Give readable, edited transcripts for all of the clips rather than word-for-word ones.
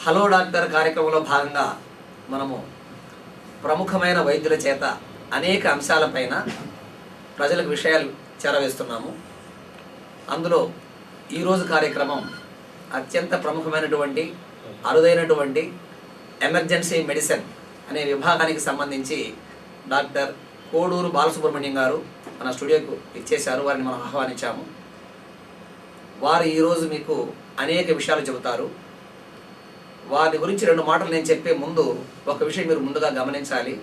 Hello doctor కార్యక్రమంలో భాగంగా మనము ప్రముఖమైన వైద్యుల చేత అనేక అంశాలపైన ప్రజలకు విషయాలు చేరవేస్తున్నాము. అందులో ఈరోజు కార్యక్రమం అత్యంత ప్రముఖమైనటువంటి అరుదైనటువంటి ఎమర్జెన్సీ మెడిసిన్ అనే విభాగానికి సంబంధించి డాక్టర్ కోడూరు బాలసుబ్రహ్మణ్యం గారు మన స్టూడియోకు ఇచ్చేశారు. వారిని మనం ఆహ్వానించాము. వారు ఈరోజు మీకు అనేక విషయాలు చెబుతారు. వారి గురించి రెండు మాటలు నేను చెప్పే ముందు ఒక విషయం మీరు ముందుగా గమనించాలి.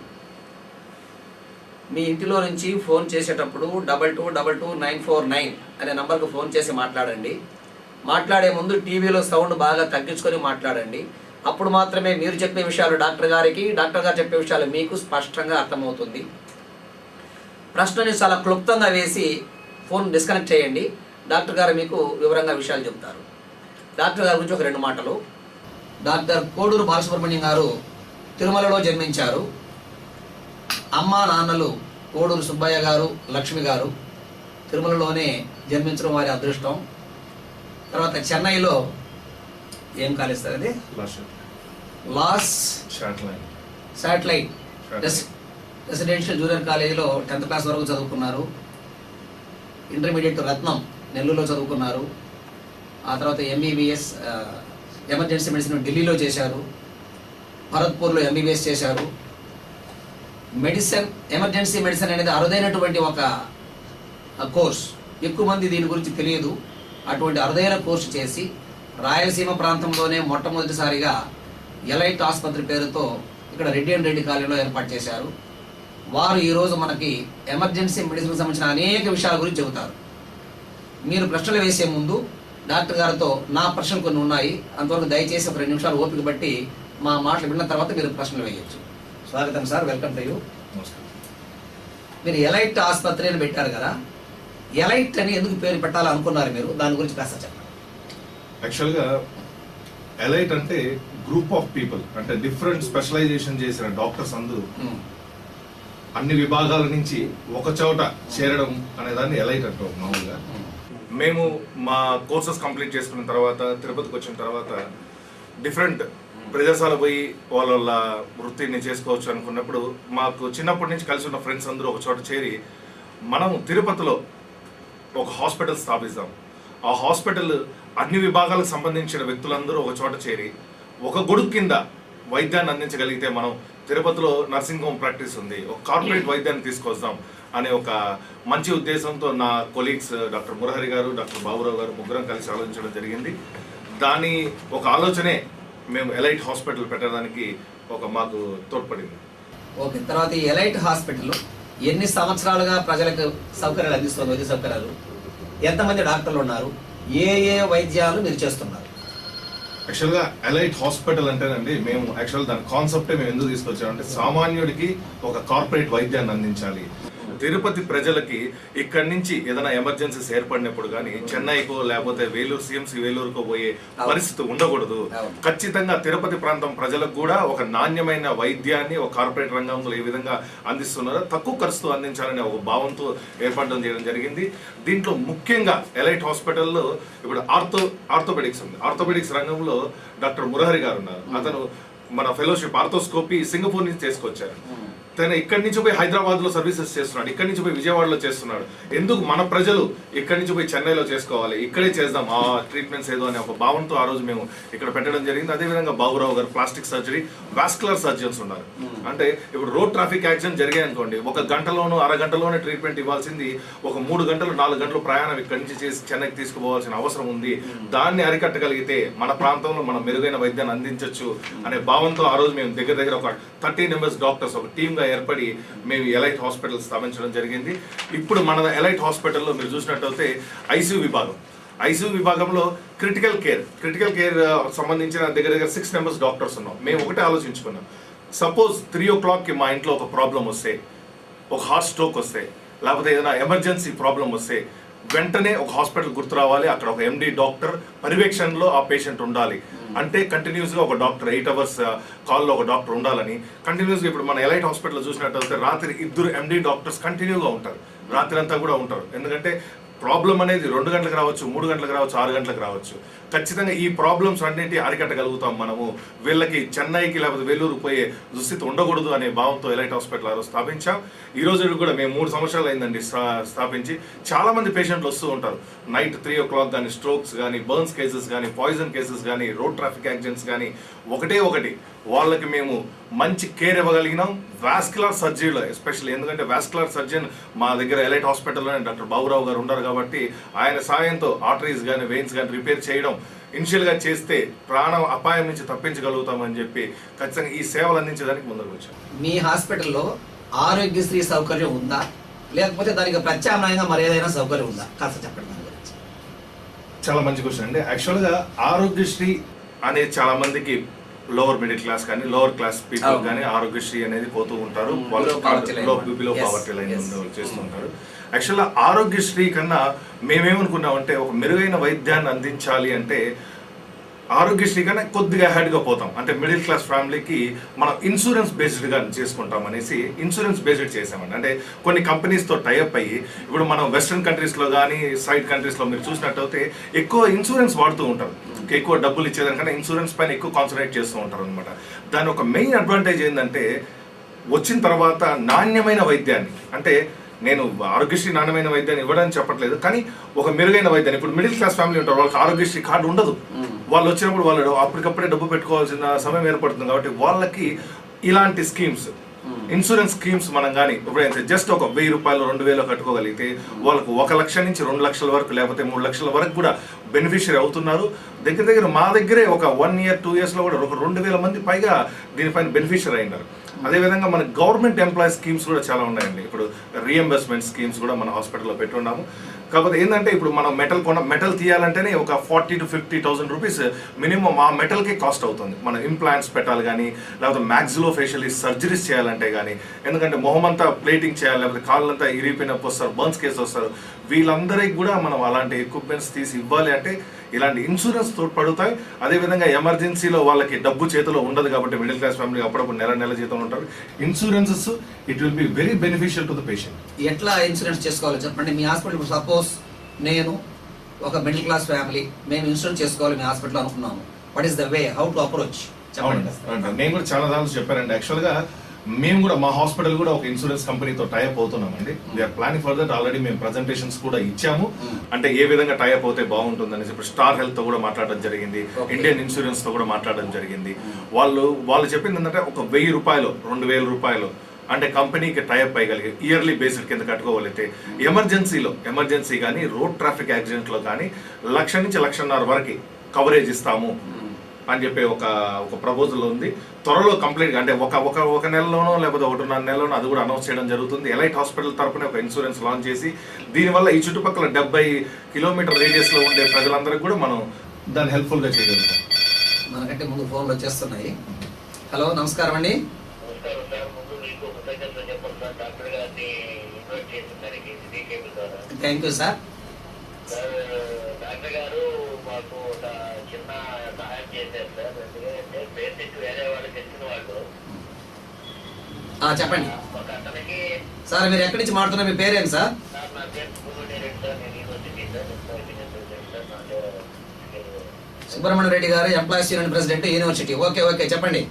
మీ ఇంటిలో నుంచి ఫోన్ చేసేటప్పుడు 2222 అనే నంబర్కు ఫోన్ చేసి మాట్లాడండి. మాట్లాడే ముందు టీవీలో సౌండ్ బాగా తగ్గించుకొని మాట్లాడండి. అప్పుడు మాత్రమే మీరు చెప్పే విషయాలు డాక్టర్ గారికి, డాక్టర్ గారు చెప్పే విషయాలు మీకు స్పష్టంగా అర్థమవుతుంది. ప్రశ్నని చాలా క్లుప్తంగా వేసి ఫోన్ డిస్కనెక్ట్ చేయండి. డాక్టర్ గారు మీకు వివరంగా విషయాలు చెబుతారు. డాక్టర్ గారి గురించి ఒక రెండు మాటలు. డాక్టర్ కోడూరు బాలసుబ్రహ్మణ్యం గారు తిరుమలలో జన్మించారు. అమ్మా నాన్నలు కోడూరు సుబ్బయ్య గారు, లక్ష్మి గారు. తిరుమలలోనే జన్మించడం వారి అదృష్టం. తర్వాత చెన్నైలో ఏం కాలేజ్ సార్ అది? లాస్ శాటిలైట్ రెసిడెన్షియల్ జూనియర్ కాలేజీలో 10th క్లాస్ వరకు చదువుకున్నారు. ఇంటర్మీడియట్ రత్నం నెల్లూరులో చదువుకున్నారు. ఆ తర్వాత ఎంబీబీఎస్ ఎమర్జెన్సీ మెడిసిన్ ఢిల్లీలో చేశారు. భరత్పూర్లో ఎంబీబీఎస్ చేశారు. ఎమర్జెన్సీ మెడిసిన్ అనేది అరుదైనటువంటి ఒక కోర్స్. ఎక్కువ మంది దీని గురించి తెలియదు. అటువంటి అరుదైన కోర్సు చేసి రాయలసీమ ప్రాంతంలోనే మొట్టమొదటిసారిగా ఎలైట్ ఆసుపత్రి పేరుతో ఇక్కడ రెడ్డి అండ్ రెడ్డి కాలనీలో ఏర్పాటు చేశారు. వారు ఈరోజు మనకి ఎమర్జెన్సీ మెడిసిన్కి సంబంధించిన అనేక విషయాల గురించి చెబుతారు. మీరు ప్రశ్నలు వేసే ముందు డాక్టర్ గారితో నా ప్రశ్నలు కొన్ని ఉన్నాయి, అంతవరకు దయచేసి ఒక 2 నిమిషాలు ఓపిక బట్టి మా మాటలు విన్న తర్వాత మీరు ప్రశ్నలు వేయచ్చు. స్వాగతం సార్, వెల్కమ్ టు యూ. మీరు ఎలైట్ ఆసుపత్రి అని పెట్టారు కదా, ఎలైట్ అని ఎందుకు పేరు పెట్టాలనుకున్నారు మీరు? దాని గురించి కాస్త చెప్పండి. యాక్చువల్గా ఎలైట్ అంటే గ్రూప్ ఆఫ్ పీపుల్, అంటే డిఫరెంట్ స్పెషలైజేషన్ చేసిన డాక్టర్స్ అందరూ అన్ని విభాగాల నుంచి ఒక చోట చేరడం అనే దాన్ని ఎలైట్ అంటాం మామూలుగా. మేము మా కోర్సెస్ కంప్లీట్ చేసుకున్న తర్వాత తిరుపతికి వచ్చిన తర్వాత డిఫరెంట్ ప్రదేశాలు పోయి వాళ్ళ వృత్తిని చేసుకోవచ్చు అనుకున్నప్పుడు మాకు చిన్నప్పటి నుంచి కలిసి ఉన్న ఫ్రెండ్స్ అందరూ ఒక చోట చేరి మనం తిరుపతిలో ఒక హాస్పిటల్ స్థాపిస్తాం. ఆ హాస్పిటల్ అన్ని విభాగాలకు సంబంధించిన వ్యక్తులందరూ ఒక చోట చేరి ఒక గొడుగు కింద వైద్యాన్ని అందించగలిగితే మనం తిరుపతిలో నర్సింగ్ హోమ్ ప్రాక్టీస్ ఉంది, ఒక కార్పొరేట్ వైద్యాన్ని తీసుకొస్తాం అనే ఒక మంచి ఉద్దేశంతో నా కొలీగ్స్ డాక్టర్ మురహరి గారు, డాక్టర్ బాబురావు గారు ముగ్గురం కలిసి ఆలోచించడం జరిగింది. దాని ఒక ఆలోచనే మేము ఎలైట్ హాస్పిటల్ పెట్టడానికి మాకు తోడ్పడింది. ఓకే, తర్వాత ఈ ఎలైట్ హాస్పిటల్ ఎన్ని సంవత్సరాలుగా ప్రజలకు సౌకర్యాలు అందిస్తుంది? వైద్య సౌకర్యాలు ఎంతమంది డాక్టర్లు ఉన్నారు? ఏ ఏ వైద్యాలు మీరు చేస్తున్నారు? యాక్చువల్గా ఎలైట్ హాస్పిటల్ అంటేనండి, మేము యాక్చువల్ దాని కాన్సెప్టే మేము ఎందుకు తీసుకొచ్చామంటే సామాన్యుడికి ఒక కార్పొరేట్ వైద్యాన్ని అందించాలి. తిరుపతి ప్రజలకి ఇక్కడి నుంచి ఏదైనా ఎమర్జెన్సీస్ ఏర్పడినప్పుడు కానీ చెన్నైకో లేకపోతే వేలూరు సిఎంసి వేలూరుకో పోయే పరిస్థితి ఉండకూడదు. ఖచ్చితంగా తిరుపతి ప్రాంతం ప్రజలకు కూడా ఒక నాణ్యమైన వైద్యాన్ని ఒక కార్పొరేట్ రంగంలో ఏ విధంగా అందిస్తున్నారో తక్కువ ఖర్చుతో అందించాలనే ఒక భావంతో ఏర్పడడం చేయడం జరిగింది. దీంట్లో ముఖ్యంగా ఎలైట్ హాస్పిటల్లో ఇప్పుడు ఆర్థోపెడిక్స్ ఉంది. ఆర్థోపెడిక్స్ రంగంలో డాక్టర్ మురహరి గారు ఉన్నారు. అతను మన ఫెలోషిప్ ఆర్థోస్కోపీ సింగపూర్ నుంచి తీసుకొచ్చారు. తను ఇక్కడి నుంచి పోయి హైదరాబాద్లో సర్వీసెస్ చేస్తున్నాడు, ఇక్కడి నుంచి పోయి విజయవాడలో చేస్తున్నాడు. ఎందుకు మన ప్రజలు ఇక్కడి నుంచి పోయి చెన్నైలో చేసుకోవాలి, ఇక్కడే చేద్దాం ఆ ట్రీట్మెంట్స్ ఏదో అనే ఒక భావంతో ఆ రోజు మేము ఇక్కడ పెట్టడం జరిగింది. అదేవిధంగా బాబురావు గారు ప్లాస్టిక్ సర్జరీ, వాస్కులర్ సర్జన్స్ ఉన్నారు. అంటే ఇప్పుడు రోడ్ ట్రాఫిక్ యాక్సిడెంట్ జరిగాయి అనుకోండి, 1 గంటలోనూ అరగంటలోనే ట్రీట్మెంట్ ఇవ్వాల్సింది 3 గంటలు 4 గంటలు ప్రయాణం ఇక్కడి నుంచి చేసి చెన్నైకి తీసుకుపోవాల్సిన అవసరం ఉంది. దాన్ని అరికట్టగలిగితే మన ప్రాంతంలో మనం మెరుగైన వైద్యాన్ని అందించవచ్చు అనే భావంతో ఆ రోజు మేము దగ్గర ఒక 30 మెంబర్స్ డాక్టర్స్ ఒక టీమ్గా ఏర్పడి మేము ఎలైట్ హాస్పిటల్ స్థాపించడం జరిగింది. ఇప్పుడు మన ఎలైట్ హాస్పిటల్లో మీరు చూసినట్టయితే ఐసీయూ విభాగంలో క్రిటికల్ కేర్ సంబంధించిన దగ్గర 6 మెంబర్స్ డాక్టర్స్ ఉన్నాం. మేము ఒకటే ఆలోచించుకున్నాం, సపోజ్ 3 o'clockకి మా ఇంట్లో ఒక ప్రాబ్లం వస్తే, ఒక హార్ట్ స్ట్రోక్ వస్తే, లేకపోతే ఏదైనా ఎమర్జెన్సీ ప్రాబ్లం వస్తే వెంటనే ఒక హాస్పిటల్ గుర్తు రావాలి. అక్కడ ఒక ఎండి డాక్టర్ పర్యవేక్షణలో ఆ పేషెంట్ ఉండాలి. అంటే కంటిన్యూస్గా ఒక డాక్టర్ 8 hours కాల్లో ఒక డాక్టర్ ఉండాలని కంటిన్యూస్గా. ఇప్పుడు మన ఎలైట్ హాస్పిటల్లో చూసినట్టయితే రాత్రి 2 ఎండి డాక్టర్స్ కంటిన్యూగా ఉంటారు, రాత్రి అంతా కూడా ఉంటారు. ఎందుకంటే ప్రాబ్లం అనేది 2 గంటలకు రావచ్చు, 3 గంటలకు రావచ్చు, 6 గంటలకు రావచ్చు. ఖచ్చితంగా ఈ ప్రాబ్లమ్స్ అన్నిటి అరికట్టగలుగుతాం మనము. వీళ్ళకి చెన్నైకి లేకపోతే వెల్లూరు పోయే దుస్థితి ఉండకూడదు అనే భావంతో ఎలైట్ హాస్పిటల్ ఆ రోజు స్థాపించాం. ఈ రోజు కూడా మేము 3 సంవత్సరాలు అయిందండి స్థాపించి. చాలా మంది పేషెంట్లు వస్తూ ఉంటారు. నైట్ 3 o'clock కానీ స్ట్రోక్స్ కానీ, బర్న్స్ కేసెస్ కానీ, పాయిజన్ కేసెస్ కానీ, రోడ్ ట్రాఫిక్ యాక్సిడెంట్స్ కానీ, ఒకటి వాళ్ళకి మేము మంచి కేర్ ఇవ్వగలిగినాం. వాస్కులర్ సర్జరీలో ఎస్పెషల్లీ, ఎందుకంటే వాస్కులర్ సర్జన్ మా దగ్గర ఎలైట్ హాస్పిటల్లోనే డాక్టర్ బాబురావు గారు ఉన్నారు కాబట్టి ఆయన సాయంతో ఆర్టరీస్ కానీ, వెయిన్స్ కానీ రిపేర్ చేయడం ఇనిషియల్గా చేస్తే ప్రాణ అపాయం నుంచి తప్పించగలుగుతామని చెప్పి ఖచ్చితంగా ఈ సేవలు అందించడానికి ముందుకు వచ్చాం. మీ హాస్పిటల్లో ఆరోగ్యశ్రీ సౌకర్యం ఉందా, లేకపోతే దానికి ప్రత్యామ్నాయంగా మరి ఏదైనా సౌకర్యం ఉందా? కాస్త చెప్పండి దాని గురించి. చాలా మంచి క్వశ్చన్ అండి. యాక్చువల్గా ఆరోగ్యశ్రీ అనేది చాలా మందికి లోవర్ మిడిల్ క్లాస్ కానీ, లోవర్ క్లాస్ పీపుల్ కానీ ఆరోగ్యశ్రీ అనేది పోతూ ఉంటారు. వాళ్ళు బిలో పావర్టీ లైన్ చేస్తుంటారు. యాక్చువల్గా ఆరోగ్యశ్రీ కన్నా మేమేమనుకున్నామంటే ఒక మెరుగైన వైద్యాన్ని అందించాలి అంటే ఆరోగ్యశ్రీ కన్నా కొద్దిగా హెడ్గా పోతాం. అంటే మిడిల్ క్లాస్ ఫ్యామిలీకి మనం ఇన్సూరెన్స్ బేస్డ్గా చేసుకుంటాం అనేసి ఇన్సూరెన్స్ బేస్డ్ చేసామండి. అంటే కొన్ని కంపెనీస్తో టైఅప్ అయ్యి, ఇప్పుడు మనం వెస్ట్రన్ కంట్రీస్లో కానీ సైడ్ కంట్రీస్లో మీరు చూసినట్టయితే ఎక్కువ ఇన్సూరెన్స్ వాడుతూ ఉంటారు. ఎక్కువ డబ్బులు ఇచ్చేదానికన్నా ఇన్సూరెన్స్ పైన ఎక్కువ కాన్సన్ట్రేట్ చేస్తూ ఉంటారు అనమాట. దాని ఒక మెయిన్ అడ్వాంటేజ్ ఏంటంటే వచ్చిన తర్వాత నాణ్యమైన వైద్యాన్ని, అంటే నేను ఆరోగ్యశ్రీ నాణ్యమైన వైద్యాన్ని ఇవ్వడానికి చెప్పట్లేదు, కానీ ఒక మెరుగైన వైద్యాన్ని. ఇప్పుడు మిడిల్ క్లాస్ ఫ్యామిలీ ఉంటారు, వాళ్ళకి ఆరోగ్యశ్రీ కార్డు ఉండదు. వాళ్ళు వచ్చినప్పుడు వాళ్ళు అప్పటికప్పుడే డబ్బు పెట్టుకోవాల్సిన సమయం ఏర్పడుతుంది. కాబట్టి వాళ్ళకి ఇలాంటి స్కీమ్స్, ఇన్సూరెన్స్ స్కీమ్స్ మనం కానీ ఎప్పుడైతే జస్ట్ ఒక 1000 రూపాయలు 2000 కట్టుకోగలిగితే వాళ్ళకు 1 లక్ష నుంచి 2 లక్షల వరకు, లేకపోతే 3 లక్షల వరకు కూడా బెనిఫిషియరీ అవుతున్నారు. దగ్గర మా దగ్గరే ఒక 1 year 2 yearsలో కూడా ఒక 2000 మంది పైగా దీనిపైన బెనిఫిషియరీ అయినారు. అదేవిధంగా మన గవర్నమెంట్ ఎంప్లాయీ స్కీమ్స్ కూడా చాలా ఉన్నాయండి. ఇప్పుడు రీఎంబర్స్మెంట్ స్కీమ్స్ కూడా మన హాస్పిటల్లో పెట్టున్నాము. కాకపోతే ఏంటంటే ఇప్పుడు మనం మెటల్ తీయాలంటేనే ఒక 40,000 to 50,000 రూపీస్ మినిమం ఆ మెటల్కే కాస్ట్ అవుతుంది. మనం ఇంప్లాంట్స్ పెట్టాలి కానీ, లేకపోతే మ్యాక్సిలో ఫేషియల్ సర్జరీస్ చేయాలంటే కానీ, ఎందుకంటే మొహం అంతా ప్లేటింగ్ చేయాలి, లేకపోతే కాళ్ళంతా ఇరిగిపోయినప్పుడు వస్తారు, బర్న్స్ కేసు వస్తారు. వీళ్ళందరికీ కూడా మనం అలాంటి ఎక్విప్మెంట్స్ తీసి ఇవ్వాలి అంటే ఇలాంటి ఇన్సూరెన్స్ తోడ్పడుతాయి. అదేవిధంగా ఎమర్జెన్సీలో వాళ్ళకి డబ్బు చేతిలో ఉండదు కాబట్టి మిడిల్ క్లాస్ ఫ్యామిలీ అప్పుడప్పుడు నెల జీతం ఉంటారు. Insurances it will be very beneficial to the patient. ఎట్లా ఇన్సూరెన్స్ చేసుకోవాలో చెప్పండి. మీ హాస్పిటల్ ఇప్పుడు సపోజ్ నేను ఒక మిడిల్ క్లాస్ ఫ్యామిలీ, మేము ఇన్సూరెన్స్ చేసుకోవాలి మీ హాస్పిటల్ అనుకున్నాము. What is the way, how to approach చెప్పండి. నేను కూడా చాలా దాంట్లో చెప్పానండి. యాక్చువల్గా మేము కూడా మా హాస్పిటల్ కూడా ఒక ఇన్సూరెన్స్ కంపెనీతో టైఅప్ అవుతున్నామండి. We're planning for that. Already మేము ప్రజెంటేషన్స్ కూడా ఇచ్చాము. అంటే ఏ విధంగా టైఅప్ అవుతే బాగుంటుంది అనేసి ఇప్పుడు స్టార్ హెల్త్ తో కూడా మాట్లాడడం జరిగింది, ఇండియన్ ఇన్సూరెన్స్ తో కూడా మాట్లాడడం జరిగింది. వాళ్ళు చెప్పింది ఏంటంటే ఒక 1000 రూపాయలు 2000 రూపాయలు అంటే కంపెనీకి టైఅప్ అయ్యగలిగి ఇయర్లీ బేస్డ్ కింద కట్టుకోగలిగితే ఎమర్జెన్సీ కానీ, రోడ్ ట్రాఫిక్ యాక్సిడెంట్లో కానీ 1,00,000 నుంచి 1,50,000 వరకు కవరేజ్ ఇస్తాము అని చెప్పి ఒక ప్రపోజల్ ఉంది. త్వరలో కంప్లీట్గా అంటే ఒక నెలలోనో లేకపోతే 1.5 నెలలోనో అది కూడా అనౌన్స్ చేయడం జరుగుతుంది. ఎలైట్ హాస్పిటల్ తరపున ఒక ఇన్సూరెన్స్ లాంచ్ చేసి దీనివల్ల ఈ చుట్టుపక్కల 70 కిలోమీటర్ రేడియస్లో ఉండే ప్రజలందరికీ కూడా మనం దాన్ని హెల్ప్ఫుల్గా చేయగలుగుతాం. మనకంటే ముందు ఫోన్లు వచ్చేస్తున్నాయి. హలో, నమస్కారం అండి. Thank you sir. డాక్టర్ గారు మాకు ఒక చిన్న సహాయం చేశారు సార్. ఎందుకంటే పేషెంట్ వేరే వాళ్ళు తెలిసిన వాళ్ళు. చెప్పండి ఒక అతనికి సార్. మీరు ఎక్కడి నుంచి మాట్లాడుతున్నారు? మీ పేరేంటి సార్? సార్ నా పేరు సుబ్రహ్మణ్యం సార్. నేను యూనివర్సిటీ సార్. సుబ్రహ్మణ్య రెడ్డి గారు, employees union president, university. Okay చెప్పండి.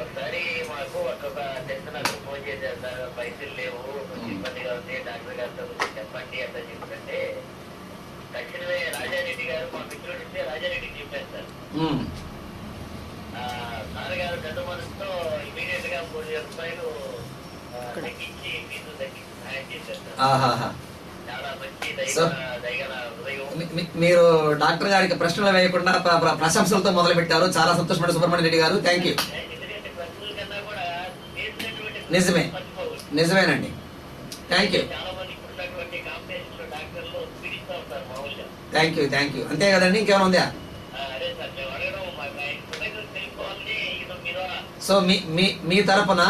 ఒకసారి మాకు ఒక తెలిసిన ఫోన్ చేశారు సార్. పైసలు లేవు, ఇబ్బందిగా ఉంది, డాక్టర్ గారితో చెప్పండి అంత చెప్తుంటే తక్షణమే రాజారెడ్డి గారు మా మిత్రుడు ఇస్తే రాజారెడ్డికి చెప్పారు సార్. సార్ గారు పెద్ద మనసుతో ఇమీడియట్ గా 3,000 రూపాయలు తగ్గించి ఫీజు తగ్గించి సహాయం చేశారు సార్. చాలా మంచి దయగల హృదయం. మీరు డాక్టర్ గారికి ప్రశ్నలు వేయకుండా ప్రశంసలతో మొదలు పెట్టారు. చాలా సంతోషపడ్డ సుబ్రహ్మణ్య రెడ్డి గారు. Thank you. ఎందుకంటే ప్రశ్నల కన్నా కూడా చేసినటువంటి నిజమేనండి. Thank you. చాలా మంది ఇప్పుడున్నటువంటి కాంపిటీషన్ లో డాక్టర్లు పీడిస్తూ ఉంటారు మామూలుగా. Thank you. అంతే కదండి, ఇంకేమైనా ఉందా? అదే సార్ మేము అడగడం తెలుసుకోవాలని మీరు. సో మీ తరపున,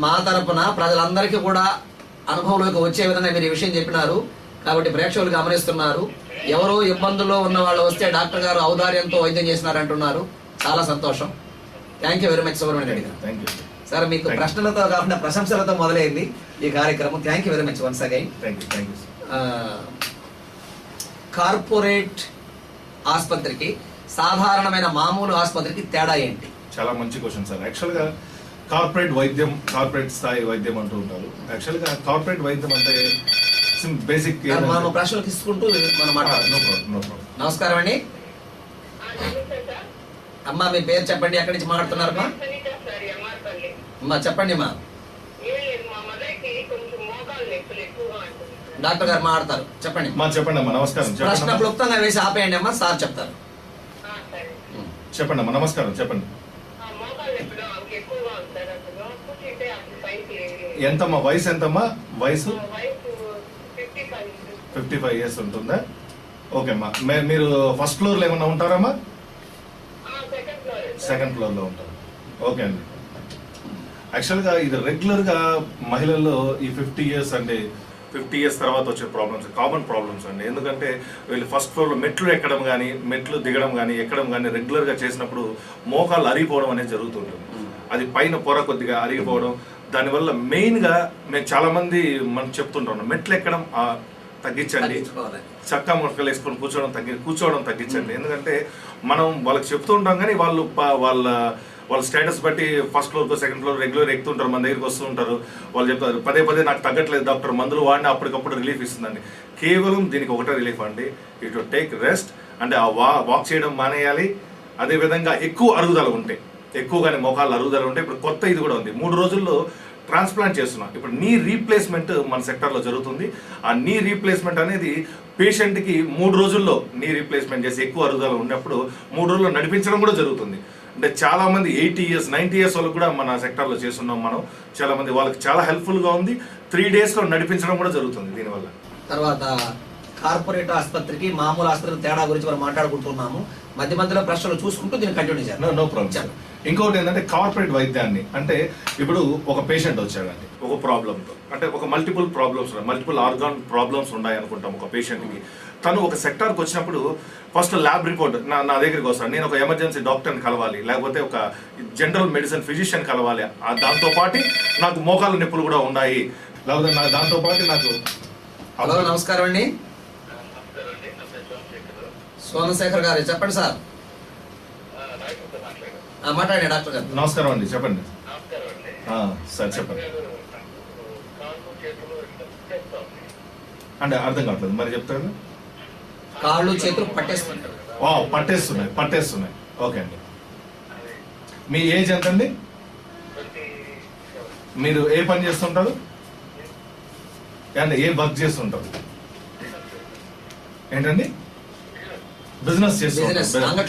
మా తరపున ప్రజలందరికీ కూడా అనుభవంలోకి వచ్చే విధంగా మీరు ఈ విషయం చెప్పినారు కాబట్టి ప్రేక్షకులు గమనిస్తున్నారు. ఎవరో ఇబ్బందుల్లో ఉన్న వాళ్ళు వస్తే డాక్టర్ గారు ఔదార్యంతో వైద్యం చేసినారంటున్నారు. చాలా సంతోషం. Thank you very much Subrahmanya Reddy గారు. Thank you sir. మీకు ప్రశ్నలతో కాకుండా ప్రశంసలతో మొదలైంది ఈ కార్యక్రమం. Thank you very much once again. Thank you. Corporate ఆసుపత్రికి సాధారణమైన మామూలు ఆసుపత్రికి తేడా ఏంటి? చాలా మంచి క్వశ్చన్ సార్. యాక్చువల్గా కార్పొరేట్ వైద్యం, కార్పొరేట్ స్థాయి వైద్యం అంటూ ఉంటారు. యాక్చువల్గా కార్పొరేట్ వైద్యం అంటే బేసిక్ మనం ప్రశ్నలు తీసుకుంటూ మనం మాట్లాడుతున్నాం. నమస్కారం అండి. అమ్మా మీ పేరు చెప్పండి, ఎక్కడి నుంచి మాట్లాడుతున్నారమ్మా? అమ్మా చెప్పండి అమ్మా. డాక్టర్ గారు మాట్లాడతారు, చెప్పండి. చెప్పండి అమ్మా. నమస్కారం. ప్రశ్న క్లుప్తంగా వేసి ఆపేయండి అమ్మా, సార్ చెప్తారు. చెప్పండి అమ్మా. నమస్కారం, చెప్పండి. ఎంతమ్మా వయసు? ఎంతమ్మా వయసు? 55 years ఉంటుందా? ఓకే అమ్మా. మీరు ఫస్ట్ ఫ్లోర్ లో ఏమన్నా ఉంటారమ్మా? సెకండ్ ఫ్లోర్ లో ఉంటారు. ఓకే అండి. యాక్చువల్గా ఇది రెగ్యులర్ గా మహిళల్లో ఈ 50 years అంటే 50 years తర్వాత వచ్చే ప్రాబ్లమ్స్, కామన్ ప్రాబ్లమ్స్ అండి. ఎందుకంటే వీళ్ళు ఫస్ట్ ఫ్లోర్లో మెట్లు ఎక్కడం కానీ, మెట్లు దిగడం కానీ, ఎక్కడం కానీ రెగ్యులర్గా చేసినప్పుడు మోకాళ్ళు అరిగిపోవడం అనేది జరుగుతుంటుంది. అది పైన పొర కొద్దిగా అరిగిపోవడం. దానివల్ల మెయిన్గా మేము చాలామంది మనం చెప్తుంటాం, మెట్లు ఎక్కడం తగ్గించండి, చక్కా మొక్కలు వేసుకొని కూర్చోవడం తగ్గించండి. ఎందుకంటే మనం వాళ్ళకి చెప్తూ ఉంటాం కానీ వాళ్ళు వాళ్ళ స్టేటస్ బట్టి ఫస్ట్ ఫ్లోర్కో సెకండ్ ఫ్లోర్ రెగ్యులర్ ఎక్కుతుంటారు, మన దగ్గరికి వస్తూ ఉంటారు. వాళ్ళు చెప్తారు పదే పదే నాకు తగ్గట్లేదు డాక్టర్, మందులు వాడినా అప్పటికప్పుడు రిలీఫ్ ఇస్తుందండి. కేవలం దీనికి ఒకటే రిలీఫ్ అండి, ఇట్ టేక్ రెస్ట్. అంటే ఆ వాక్ చేయడం మానేయాలి. అదేవిధంగా ఎక్కువ అరుగుదల ఉంటే, ఎక్కువగానే మోకాళ్ళు అరుగుదల ఉంటే, ఇప్పుడు కొత్త ఇది కూడా ఉంది, 3 రోజుల్లో ట్రాన్స్ప్లాంట్ చేస్తున్నాం. ఇప్పుడు నీ రీప్లేస్మెంట్ మన సెక్టర్లో జరుగుతుంది. ఆ నీ రీప్లేస్మెంట్ అనేది పేషెంట్కి 3 రోజుల్లో నీ రీప్లేస్మెంట్ చేసి ఎక్కువ అరుగుదల ఉన్నప్పుడు 3 రోజుల్లో నడిపించడం కూడా జరుగుతుంది. అంటే చాలా మంది 80 years 90 years వాళ్ళకి కూడా మన సెక్టర్లో చేస్తున్నాం మనం. చాలా మంది వాళ్ళకి చాలా హెల్ప్ఫుల్గా ఉంది. 3 daysలో నడిపించడం కూడా జరుగుతుంది దీనివల్ల. తర్వాత కార్పొరేట్ ఆసుపత్రికి మామూలు ఆసుపత్రికి తేడా గురించి మనం మాట్లాడుకుంటున్నాము. మధ్య మధ్యలో ప్రశ్నలు చూసుకుంటూ దీన్ని కంటిన్యూ చేయాలి. No problem. ఇంకోటి ఏంటంటే కార్పొరేట్ వైద్యాన్ని అంటే ఇప్పుడు ఒక పేషెంట్ వచ్చాడండి ఒక ప్రాబ్లంతో, అంటే ఒక మల్టిపుల్ ప్రాబ్లమ్స్ ఉన్నాయి, మల్టిపుల్ ఆర్గాన్ ప్రాబ్లమ్స్ ఉన్నాయి అనుకుంటాం ఒక పేషెంట్కి. తను ఒక సెక్టార్కి వచ్చినప్పుడు ఫస్ట్ ల్యాబ్ రిపోర్ట్ నా దగ్గరికి వస్తాను, నేను ఒక ఎమర్జెన్సీ డాక్టర్ని కలవాలి, లేకపోతే ఒక జనరల్ మెడిసిన్ ఫిజిషియన్ కలవాలి, దాంతోపాటు నాకు మోకాళ్ళ నొప్పులు కూడా ఉన్నాయి, లేకపోతే దాంతోపాటు నాకు. హలో నమస్కారం అండి. సోమశేఖర్ గారు చెప్పండి సార్. మాట్లాడండి డాక్టర్ గారు. నమస్కారం అండి, చెప్పండి సార్. చెప్పండి అంటే అర్థం కావట్లేదు, మరి చెప్తారు. కాళ్ళు చేతులు పట్టేస్తుంటారు. పట్టేస్తున్నాయి. ఓకే అండి. మీ ఏజ్ ఎంత అండి? మీరు ఏ పని చేస్తుంటారు అంటే ఏ వర్క్ చేస్తుంటారు? ఏంటండి? బిజినెస్ చేస్తుంటారు.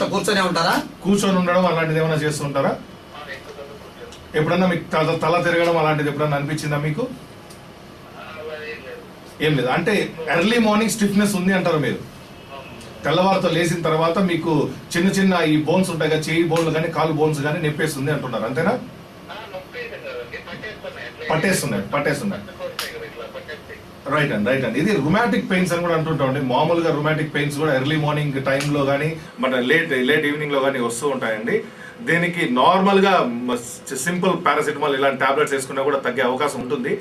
కూర్చొని ఉండడం అలాంటిది ఏమైనా చేస్తుంటారా? ఎప్పుడన్నా మీకు తల తిరగడం అలాంటిది ఎప్పుడన్నా అనిపించిందా మీకు? ఏం లేదు. అంటే ఎర్లీ మార్నింగ్ స్టిఫ్నెస్ ఉంది అంటారు మీరు. తెల్లవారితో లేచిన తర్వాత మీకు చిన్న చిన్న ఈ బోన్స్ ఉంటాయి కదా, చేయి బోన్లు కానీ కాలు బోన్స్ కానీ నొప్పేస్తుంది అంటున్నారు, అంతేనా? పట్టేస్తున్నాయి. రైట్ అండి. ఇది రుమాటిక్ పెయిన్స్ అని కూడా అంటుంటాం అండి. మామూలుగా రుమాటిక్ పెయిన్స్ కూడా ఎర్లీ మార్నింగ్ టైంలో కానీ లేట్ ఈవినింగ్ లో కానీ వస్తూ ఉంటాయండి. దీనికి నార్మల్ గా సింపుల్ పారాసిటమాల్ ఇలాంటి టాబ్లెట్స్ వేసుకున్నా కూడా తగ్గే అవకాశం ఉంటుంది.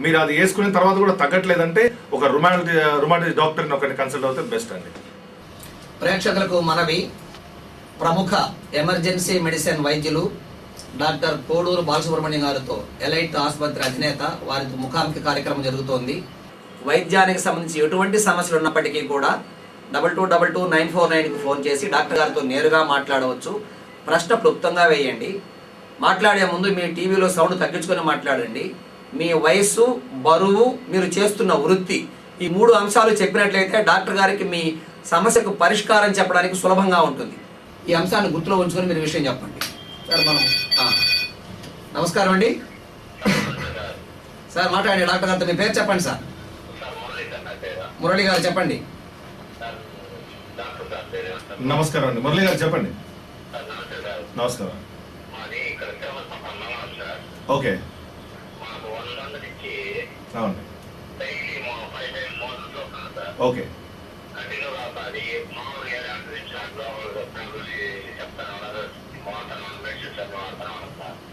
మీరు అది వేసుకున్న తర్వాత కూడా తగ్గట్లేదంటే ఒక రుమాటిక్ డాక్టర్ని ఒకరిని కన్సల్ట్ అవుతే బెస్ట్ అండి. ప్రేక్షకులకు మనవి, ప్రముఖ ఎమర్జెన్సీ మెడిసిన్ వైద్యులు డాక్టర్ కోడూరు బాలసుబ్రహ్మణ్యం గారితో ఎలైట్ ఆసుపత్రి అధినేత వారితో ముఖాముఖి కార్యక్రమం జరుగుతోంది. వైద్యానికి సంబంధించి ఎటువంటి సమస్యలు ఉన్నప్పటికీ కూడా 2222-949కి ఫోన్ చేసి డాక్టర్ గారితో నేరుగా మాట్లాడవచ్చు. ప్రశ్న క్లుప్తంగా వేయండి. మాట్లాడే ముందు మీ టీవీలో సౌండ్ తగ్గించుకొని మాట్లాడండి. మీ వయస్సు, బరువు, మీరు చేస్తున్న వృత్తి, ఈ 3 అంశాలు చెప్పినట్లయితే డాక్టర్ గారికి మీ సమస్యకు పరిష్కారం చెప్పడానికి సులభంగా ఉంటుంది. ఈ అంశాన్ని గుర్తులో ఉంచుకొని మీరు విషయం చెప్పండి సార్. మనం నమస్కారం అండి సార్. మాట్లాడండి డాక్టర్ గారితో. మీ పేరు చెప్పండి సార్. మురళి గారు చెప్పండి. నమస్కారం అండి. మురళి గారు చెప్పండి. నమస్కారం. ఓకే. అవునండి. ఓకే.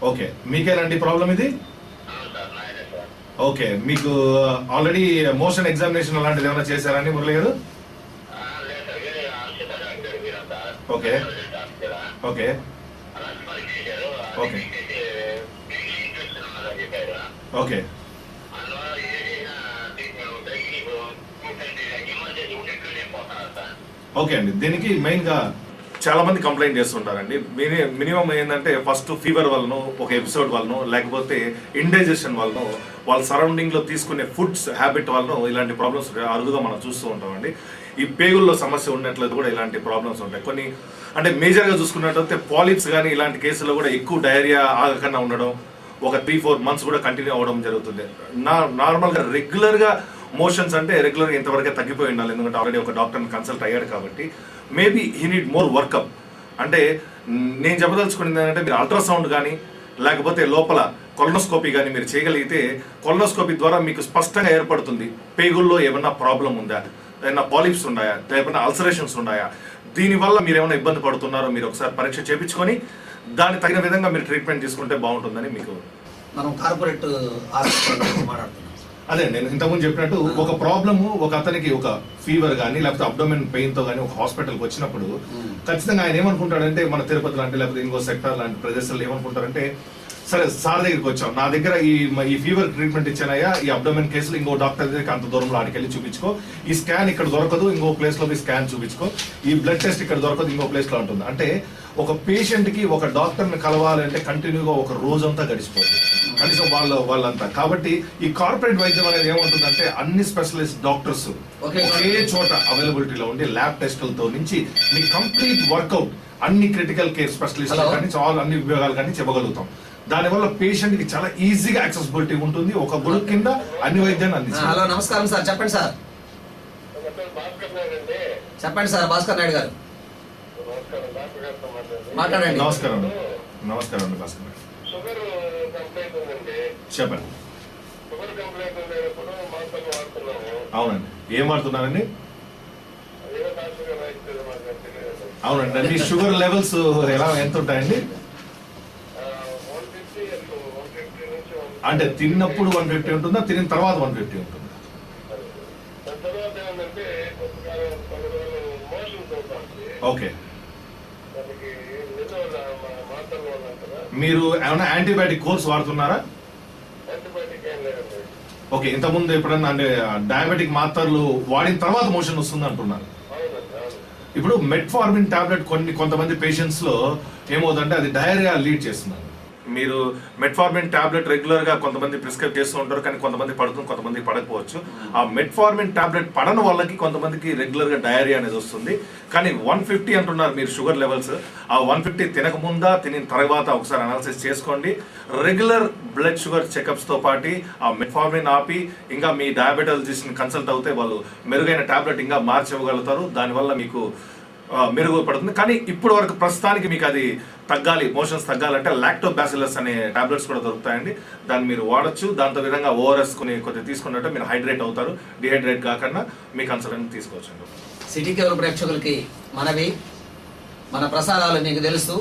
ఓకే, మీకేనండి ప్రాబ్లం ఇది? ఓకే, మీకు ఆల్రెడీ మోషన్ ఎగ్జామినేషన్ అలాంటిది ఏమైనా చేశారండి మురళి గారు? ఓకే ఓకే అలాంటి పరీక్ష చేశారు. ఓకే. ఇన్ఫెక్షన్ ఉన్నదని చెప్పారు. ఓకే అందువల్ల ఏదైనా ట్రీట్మెంట్ ఉంటాయి. ఎమర్జెన్సీ ఉండేట్లనే పోతున్నారు సార్. ఓకే అండి. దీనికి మెయిన్గా చాలా మంది కంప్లైంట్ చేస్తుంటారండి. మినిమం ఏంటంటే ఫస్ట్ ఫీవర్ వలన, ఒక ఎపిసోడ్ వలన, లేకపోతే ఇండైజెషన్ వలన, వాళ్ళ సరౌండింగ్లో తీసుకునే ఫుడ్స్ హ్యాబిట్ వలన ఇలాంటి ప్రాబ్లమ్స్ అరుదుగా మనం చూస్తూ ఉంటామండి. ఈ పేగుల్లో సమస్య ఉన్నట్లయితే కూడా ఇలాంటి ప్రాబ్లమ్స్ ఉంటాయి. కొన్ని అంటే మేజర్గా చూసుకున్నట్లయితే పాలిప్స్ కానీ ఇలాంటి కేసుల్లో కూడా ఎక్కువ డయేరియా ఆగకుండా ఉండడం, ఒక 3-4 మంత్స్ కూడా కంటిన్యూ అవ్వడం జరుగుతుంది. నార్మల్గా రెగ్యులర్గా మోషన్స్ అంటే రెగ్యులర్గా ఇంతవరకే తగ్గిపోయి ఉండాలి, ఎందుకంటే ఆల్రెడీ ఒక డాక్టర్ని కన్సల్ట్ అయ్యాడు కాబట్టి. Maybe he need more workup. అంటే నేను చెప్పదలుచుకునేది ఏంటంటే మీరు అల్ట్రాసౌండ్ కానీ లేకపోతే లోపల కొలనోస్కోపీ కానీ మీరు చేయగలిగితే, కొలనోస్కోపీ ద్వారా మీకు స్పష్టంగా ఏర్పడుతుంది పేగుల్లో ఏమన్నా ప్రాబ్లం ఉందా, ఏమైనా పాలిప్స్ ఉన్నాయా, ఏమైనా అల్సరేషన్స్ ఉన్నాయా, దీనివల్ల మీరు ఏమైనా ఇబ్బంది పడుతున్నారో మీరు ఒకసారి పరీక్ష చేయించుకొని దానికి తగిన విధంగా మీరు ట్రీట్మెంట్ తీసుకుంటే బాగుంటుందని మీకు. మనం కార్పొరేట్ హాస్పిటల్ గురించి మాట్లాడుతున్నాం. అదే నేను ఇంతకుముందు చెప్పినట్టు ఒక ప్రాబ్లము ఒక అతనికి ఒక ఫీవర్ కానీ లేకపోతే అబ్డోమెన్ పెయిన్ తో కానీ ఒక హాస్పిటల్కి వచ్చినప్పుడు ఖచ్చితంగా ఆయన ఏమనుకుంటాడంటే, మన తిరుపతి లాంటి లేకపోతే ఇంకో సెక్టర్ లాంటి ప్రదేశాల్లో ఏమనుకుంటారంటే, సరే సార్ దగ్గరికి వచ్చాం, నా దగ్గర ఈ ఫీవర్ ట్రీట్మెంట్ ఇచ్చానయ్యా, ఈ అబ్డోమెన్ కేసులో ఇంకో డాక్టర్ దగ్గరికి అంత దూరంలో ఆడికెళ్ళి చూపించుకో, ఈ స్కాన్ ఇక్కడ దొరకదు ఇంకో ప్లేస్ లో స్కాన్ చూపించుకో, ఈ బ్లడ్ టెస్ట్ ఇక్కడ దొరకదు ఇంకో ప్లేస్ లో ఉంటుంది. అంటే ఒక పేషెంట్ కి ఒక డాక్టర్ ని కలవాలంటే కంటిన్యూగా ఒక రోజంతా గడిచిపోతుంది కనీసం వాళ్ళంతా. కాబట్టి ఈ కార్పొరేట్ వైద్యం అనేది ఏముంటుందంటే అన్ని స్పెషలిస్ట్ డాక్టర్స్ ఒకే చోట అవైలబిలిటీలో ఉండి ల్యాబ్ టెస్టులతో నుంచి మీ కంప్లీట్ వర్కౌట్ అన్ని క్రిటికల్ కేర్ స్పెషలిస్ట్ కానీ చాలా అన్ని విభాగాలు కానీ చెప్పగలుగుతాం. దానివల్ల పేషెంట్ కి చాలా ఈజీగా యాక్సెసిబిలిటీ ఉంటుంది, ఒక గొడుగు కింద అన్ని వైద్యాన్ని అందించాలి. హలో నమస్కారం సార్, చెప్పండి సార్. చెప్పండి సార్, భాస్కర్ నాయుడు గారు మాట్లాడండి. నమస్కారం నమస్కారం అండి భాస్కర్ నాయుడు. షుగర్ కంప్లైంట్ ఉందండి. చెప్పండి. షుగర్ కంప్లైంట్ ఉండేటప్పుడు మాత్రలు వాడుతున్నాము. అవునండి. ఏం వాడుతున్నారండి? అదేదో డాక్టర్ గారు రాయించారు, మాకు తెలియదు. అవునండి. మీ షుగర్ లెవెల్స్ ఎంత ఉంటాయండి? 150 నుంచి అంటే తిన్నప్పుడు 150 ఉంటుందా, తినిన తర్వాత 150 ఉంటుందా? దాని తర్వాత ఏమంటే కొంతకాలం 10 రోజులు మోషన్స్ అవుతుంది. ఓకే. దానికి నిజవల్ల మాత్రలు వల్ల కదా. మీరు ఏమైనా యాంటీబయాటిక్ కోర్స్ వాడుతున్నారా? యాంటీబయాటిక్ ఏం లేదండి. ఓకే. ఇంతకుముందు ఎప్పుడన్నా అంటే డయాబెటిక్ మాత్రలు వాడిన తర్వాత మోషన్ వస్తుంది అంటున్నారు. అవునండి, అవును. ఇప్పుడు మెట్ఫార్మిన్ టాబ్లెట్ కొంతమంది పేషెంట్స్ లో ఏమవుతుందంటే అది డయేరియా లీడ్ చేస్తున్నారు. మీరు మెట్ఫార్మిన్ టాబ్లెట్ రెగ్యులర్ గా కొంతమంది ప్రిస్క్రైబ్ చేస్తూ ఉంటారు, కానీ కొంతమంది పడుతుంది, కొంతమంది పడకపోవచ్చు. ఆ మెట్ఫార్మిన్ టాబ్లెట్ పడని వాళ్ళకి కొంతమందికి రెగ్యులర్ గా డయేరియా అనేది వస్తుంది. కానీ 150 అంటున్నారు మీరు షుగర్ లెవెల్స్. ఆ 150 తినక ముందా తినిన తర్వాత ఒకసారి అనాలిసిస్ చేసుకోండి. రెగ్యులర్ బ్లడ్ షుగర్ చెకప్స్ తో పాటు ఆ మెట్ఫార్మిన్ ఆపి ఇంకా మీ డయాబెటాలజిస్ట్ ని కన్సల్ట్ అవుతే వాళ్ళు మెరుగైన టాబ్లెట్ ఇంకా మార్చివ్వగలుగుతారు. దానివల్ల మీకు మెరుగుపడుతుంది. కానీ ఇప్పుడు వరకు ప్రస్తుతానికి మీకు అది తగ్గాలి, మోషన్స్ తగ్గాలంటే లాక్టోబాసిల్లస్ అనే టాబ్లెట్స్ కూడా దొరుకుతాయండి. దాన్ని మీరు వాడచ్చు. దాంతో విధంగా ఓఆర్ఎస్ కొద్దిగా తీసుకున్నట్టు మీరు హైడ్రేట్ అవుతారు, డిహైడ్రేట్ కాకుండా మీ కన్సల్టెంట్ తీసుకోవచ్చు. సిటీ కేబుల్ ప్రేక్షకులకి మనవి, మన ప్రసారాలు మీకు తెలుసు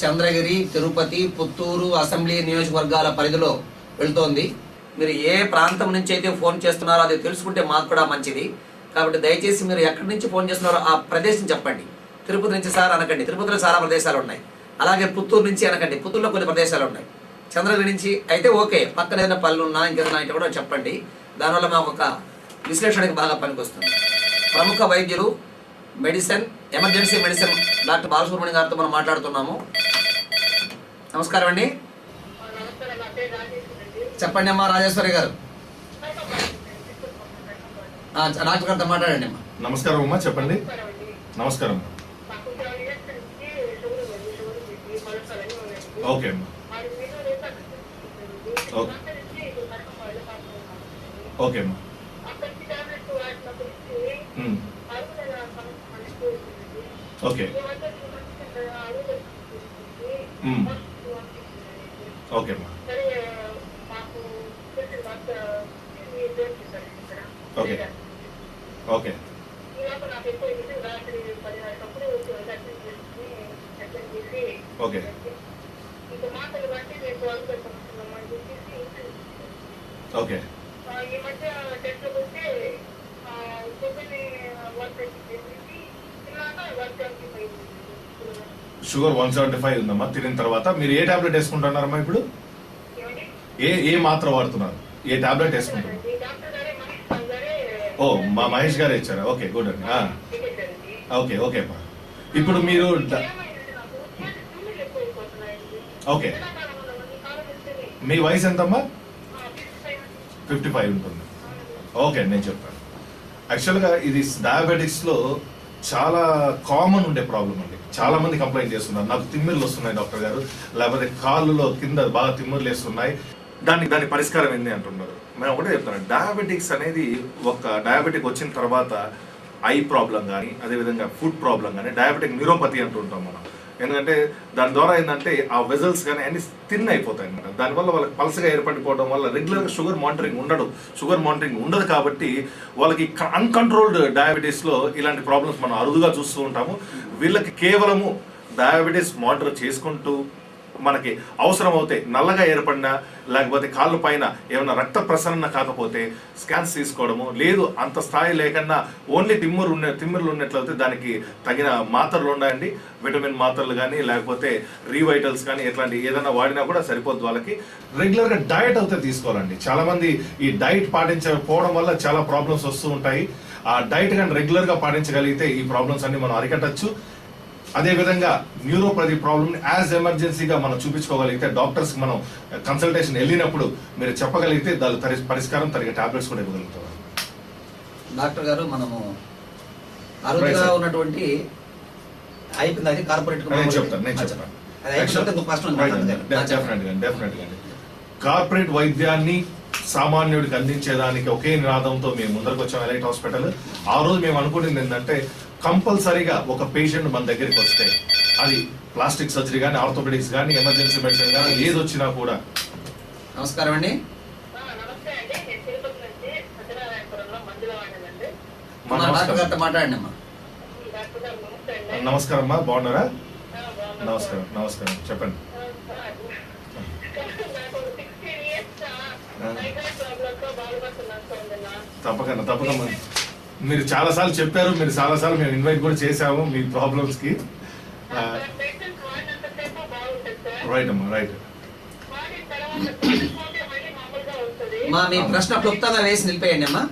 చంద్రగిరి, తిరుపతి, పుత్తూరు అసెంబ్లీ నియోజకవర్గాల పరిధిలో వెళ్తోంది. మీరు ఏ ప్రాంతం నుంచి అయితే ఫోన్ చేస్తున్నారో అది తెలుసుకుంటే మాకు కూడా మంచిది. కాబట్టి దయచేసి మీరు ఎక్కడి నుంచి ఫోన్ చేస్తున్నారో ఆ ప్రదేశం చెప్పండి. తిరుపతి నుంచి సార్ అనకండి, తిరుపతిలో చాలా ప్రదేశాలు ఉన్నాయి. అలాగే పుత్తూరు నుంచి అనకండి, పుత్తూరులో కొన్ని ప్రదేశాలు ఉన్నాయి. చంద్రగిరి నుంచి అయితే ఓకే, పక్కన ఏదైనా పనులు ఉన్నా ఇంకేదైనా అయితే కూడా చెప్పండి. దానివల్ల మాకు ఒక విశ్లేషణకి బాగా పనికొస్తుంది. ప్రముఖ వైద్యులు, ఎమర్జెన్సీ మెడిసిన్ డాక్టర్ బాలసుబ్రహ్మణ్యం గారితో మనం మాట్లాడుతున్నాము. నమస్కారం అండి. చెప్పండి అమ్మా రాజేశ్వరి గారు. డాక్టర్ గారితో మాట్లాడండి అమ్మా. నమస్కారం అమ్మా, చెప్పండి. నమస్కారం. ఓకే అమ్మా. ఓకే అమ్మా. ఓకే ఓకే అమ్మా. ఓకే ఓకే ఓకే ఓకే ఈ మధ్య టెస్ట్ వస్తే పొద్దున్నే 130 ఇలాగా 175 షుగర్ 175 ఉందమ్మా. తినిన తర్వాత మీరు ఏ టాబ్లెట్ వేసుకుంటున్నారమ్మా ఇప్పుడు? ఏ మాత్ర వాడుతున్నారు? ఏ టాబ్లెట్ వేసుకుంటున్నారు? ఓ, మా మహేష్ గారే ఇచ్చారా? ఓకే, గుడ్ అండి. ఓకే ఓకే అమ్మా. ఇప్పుడు మీరు ఓకే, మీ వయసు ఎంతమ్మా? 55 ఉంటుంది. ఓకే, నేను చెప్తాను. యాక్చువల్గా ఇది డయాబెటిక్స్లో చాలా కామన్ ఉండే ప్రాబ్లం అండి. చాలా మంది కంప్లైంట్ చేస్తున్నారు, నాకు తిమ్మిర్లు వస్తున్నాయి డాక్టర్ గారు, లేకపోతే కాళ్ళలో కింద బాగా తిమ్మిర్లు వేస్తున్నాయి, దాని పరిష్కారం ఏంది అంటున్నారు. మేము ఒకటే చెప్తాను, డయాబెటిక్స్ అనేది ఒక డయాబెటిక్ వచ్చిన తర్వాత ఐ ప్రాబ్లం కానీ, అదేవిధంగా ఫుడ్ ప్రాబ్లం కానీ, డయాబెటిక్ న్యూరోపతి అంటుంటాం మనం. ఎందుకంటే దాని ద్వారా ఏంటంటే ఆ వెజల్స్ కానీ అన్ని థిన్ అయిపోతాయి అనమాట. దానివల్ల వాళ్ళకి పల్సగా ఏర్పడిపోవడం వల్ల రెగ్యులర్గా షుగర్ మానిటరింగ్ ఉండదు కాబట్టి వాళ్ళకి అన్కంట్రోల్డ్ డయాబెటీస్లో ఇలాంటి ప్రాబ్లమ్స్ మనం అరుదుగా చూస్తూ ఉంటాము. వీళ్ళకి కేవలము డయాబెటీస్ మానిటర్ చేసుకుంటూ మనకి అవసరం అవుతే నల్లగా ఏర్పడినా, లేకపోతే కాళ్ళ పైన ఏమైనా రక్త ప్రసరణ కాకపోతే స్కాన్స్ తీసుకోవడము, లేదు అంత స్థాయి లేకుండా ఓన్లీ తిమ్మిర్లు ఉన్నట్లయితే దానికి తగిన మాత్రలు ఉన్నాయండి. విటమిన్ మాత్రలు కానీ, లేకపోతే రీవైటల్స్ కానీ, ఇట్లాంటి ఏదైనా వాడినా కూడా సరిపోద్ది. వాళ్ళకి రెగ్యులర్గా డయట్ అయితే తీసుకోవాలండి. చాలా మంది ఈ డైట్ పాటించకపోవడం వల్ల చాలా ప్రాబ్లమ్స్ వస్తూ ఉంటాయి. ఆ డైట్ కానీ రెగ్యులర్గా పాటించగలిగితే ఈ ప్రాబ్లమ్స్ అన్ని మనం అరికట్టచ్చు. అదేవిధంగా న్యూరోపతి ప్రాబ్లమ్ యాజ్ ఎమర్జెన్సీగా మనం చూపించుకోగలిగితే డాక్టర్స్ మనం కన్సల్టేషన్ వెళ్ళినప్పుడు మీరు చెప్పగలిగితే దాని పరిష్కారం తగిన టాబ్లెట్స్ కూడా ఇవ్వగలుగుతారు. డాక్టర్ గారు, మనము అరుదుగా ఉన్నటువంటి అయిపోయింది అది కార్పొరేట్. నేను చెప్తాను. కార్పొరేట్ వైద్యాన్ని సామాన్యుడికి అందించేదానికి ఒకే నినాదంతో మేము ముందరకు వచ్చాం ఎలైట్ హాస్పిటల్. ఆ రోజు మేము అనుకునేది ఏంటంటే, కంపల్సరీగా ఒక పేషెంట్ మన దగ్గరికి వస్తే అది ప్లాస్టిక్ సర్జరీ కానీ, ఆర్థోపెడిక్స్ కానీ, ఎమర్జెన్సీ మెడిసిన్ కానీ ఏది వచ్చినా కూడా. నమస్కారం అండి. డాక్టర్ గారితో మాట్లాడండి అమ్మా. నమస్కారం అమ్మా, బాగున్నారా? నమస్కారం చెప్పండి. తప్పకుండా మీరు చాలాసార్లు చెప్పారు, మీరు చాలాసార్లు మేము ఇన్వైట్ కూడా చేసాము మీ ప్రాబ్లమ్స్ కి. రైట్ అమ్మా, రైట్. మీ ప్రశ్న క్లుప్తంగా వేసి నిలిపేయండి అమ్మా.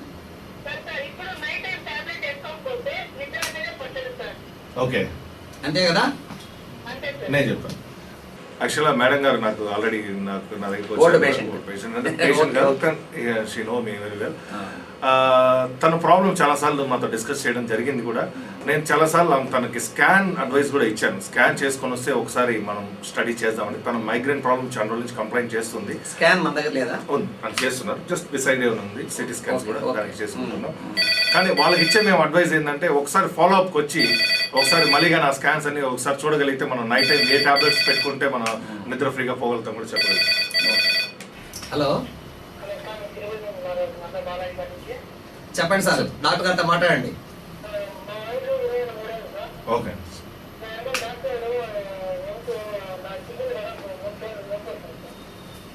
ఓకే, అంతే కదా? నేను చెప్తాను. యాక్చువల్గా మేడం గారు నాకు ఆల్రెడీ నా దగ్గర తన ప్రాబ్లం చాలాసార్లు మాతో డిస్కస్ చేయడం జరిగింది కూడా. నేను చాలాసార్లు తనకి స్కాన్ అడ్వైస్ కూడా ఇచ్చాను. స్కాన్ చేసుకొని వస్తే ఒకసారి మనం స్టడీ చేద్దామని. తన మైగ్రేన్ ప్రాబ్లం చాలా రోజుల నుంచి కంప్లైంట్ చేస్తుంది. స్కాన్ మన దగ్గర లేదా? అని చేస్తున్నారు, జస్ట్ బిసైడ్ ఉంది. సిటీ స్కాన్స్ కూడా దానికి చేసుకుంటున్నాం. కానీ వాళ్ళకి ఇచ్చే మేము అడ్వైస్ ఏంటంటే, ఒకసారి ఫాలో అప్కి వచ్చి ఒకసారి మళ్ళీ కానీ ఆ స్కాన్స్ అన్ని ఒకసారి చూడగలిగితే మనం నైట్ టైం ఏ టాబ్లెట్స్ పెట్టుకుంటే మనం నిద్ర ఫ్రీగా పోగలుగుతాం కూడా చెప్పగలుగుతాం. హలో, చెప్పండి సార్, డాక్టర్ గారితో మాట్లాడండి. ఓకే,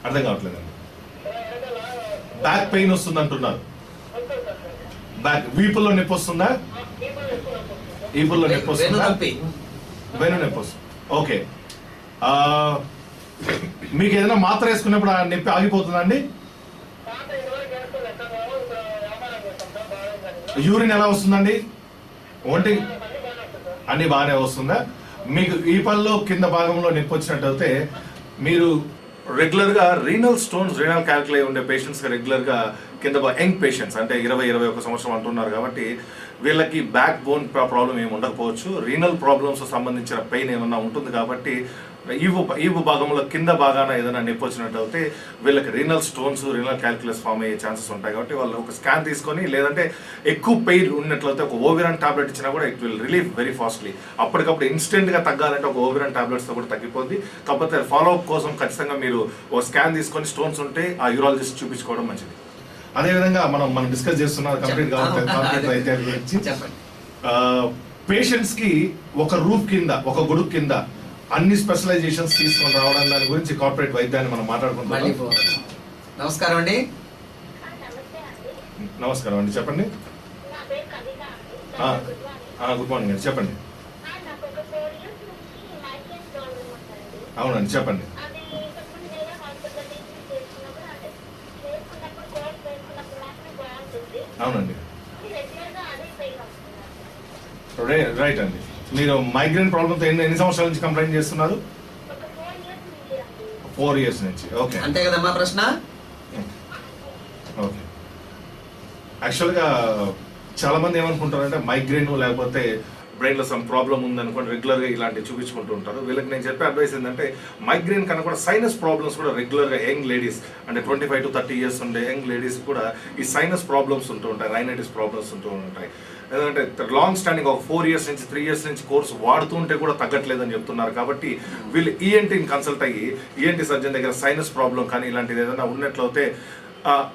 అర్థం కావట్లేదండి. బ్యాక్ పెయిన్ వస్తుంది అంటున్నారు. వీపుల్లో నొప్పి వస్తుందా? ఈపుల్లో నొప్పి వస్తుందా? వెను నొప్పి వస్తుంది. ఓకే, మీకు ఏదైనా మాత్ర వేసుకున్నప్పుడు ఆ నొప్పి ఆగిపోతుందా అండి? యూరిన్ ఎలా వస్తుందండి? ఒంటి అన్ని బాగానే వస్తుందా? మీకు ఈ పళ్ళలో కింద భాగంలో నొప్పి వచ్చినట్టయితే మీరు రెగ్యులర్గా రీనల్ క్యాల్కులై ఉండే పేషెంట్స్ రెగ్యులర్గా కింద యంగ్ పేషెంట్స్ అంటే 20-21 సంవత్సరం అంటున్నారు కాబట్టి వీళ్ళకి బ్యాక్ బోన్ ప్రాబ్లం ఏమి ఉండకపోవచ్చు. రీనల్ ప్రాబ్లమ్స్ సంబంధించిన పెయిన్ ఏమన్నా ఉంటుంది కాబట్టి ఈవు భాగంలో కింద భాగాన ఏదైనా నొప్పి వచ్చినట్టయితే వీళ్ళకి రీనల్ క్యాల్కులస్ ఫామ్ అయ్యే ఛాన్సెస్ ఉంటాయి. కాబట్టి వాళ్ళు ఒక స్కాన్ తీసుకొని, లేదంటే ఎక్కువ పెయిన్ ఉన్నట్లయితే ఒక ఓవిరాన్ టాబ్లెట్ ఇచ్చినా కూడా it will relief very fastly. అప్పటికప్పుడు ఇన్స్టెంట్గా తగ్గాలంటే ఒక ఓవిరాన్ టాబ్లెట్స్తో కూడా తగ్గిపోద్ది. కాకపోతే ఫాలోఅప్ కోసం ఖచ్చితంగా మీరు ఒక స్కాన్ తీసుకొని స్టోన్స్ ఉంటే ఆ యూరాలజిస్ట్ చూపించుకోవడం మంచిది. అదేవిధంగా మనం డిస్కస్ చేస్తున్న కంప్లీట్ వైద్యాల గురించి. పేషెంట్స్ కి ఒక రూఫ్ కింద, ఒక గొడుగు కింద అన్ని స్పెషలైజేషన్స్ తీసుకొని రావడం, దాని గురించి కార్పొరేట్ వైద్యాన్ని మనం మాట్లాడుకుంటాం. నమస్కారం అండి. నమస్కారం అండి, చెప్పండి. గుడ్ మార్నింగ్ అండి, చెప్పండి. అవునండి, చెప్పండి. అది ఇంతకుముందు వేరే హాస్పిటల్ ట్రీట్మెంట్ చేసుకున్నప్పుడు అంటే చేసుకున్నప్పుడు కోర్స్ వేసుకున్నప్పుడు మాత్రం బాగుంటుంది. అవునండి, రెగ్యులర్గా అదే పెయిన్ వస్తుంది. రైట్ అండి. మీరు మైగ్రేన్ ప్రాబ్లమ్తో ఎన్ని సంవత్సరాల నుంచి కంప్లైంట్ చేస్తున్నారు? ఒక 4 years నుంచి అండి. 4 years నుంచి. ఓకే అంతే కదమ్మా ప్రశ్న. ఓకే. యాక్చువల్గా చాలా మంది ఏమనుకుంటారంటే మైగ్రేన్ లేకపోతే బ్రెయిన్లో సమ్ ప్రాబ్లం ఉందనుకోండి రెగ్యులర్గా ఇలాంటివి చూపించుకుంటూ ఉంటారు. వీళ్ళకి నేను చెప్పే అడ్వైస్ ఏంటంటే మైగ్రేన్ కన్నా కూడా సైనస్ ప్రాబ్లమ్స్ కూడా రెగ్యులర్గా యంగ్ లేడీస్ అంటే 25 to 30 years ఉండే యంగ్ లేడీస్ కూడా ఈ సైనస్ ప్రాబ్లమ్స్ ఉంటూ ఉంటాయి, రైనైటిస్ ప్రాబ్లమ్స్ ఉంటూ ఉంటాయి. ఎందుకంటే లాంగ్ స్టాండింగ్ ఒక 4 years నుంచి 3 years నుంచి కోర్సు వాడుతూ ఉంటే కూడా తగ్గట్లేదని చెప్తున్నారు. కాబట్టి వీళ్ళు ఈఎన్టీని కన్సల్ట్ అయ్యి ఈఎన్టీ సర్జన్ దగ్గర సైనస్ ప్రాబ్లం కానీ ఇలాంటిది ఏదైనా ఉన్నట్లయితే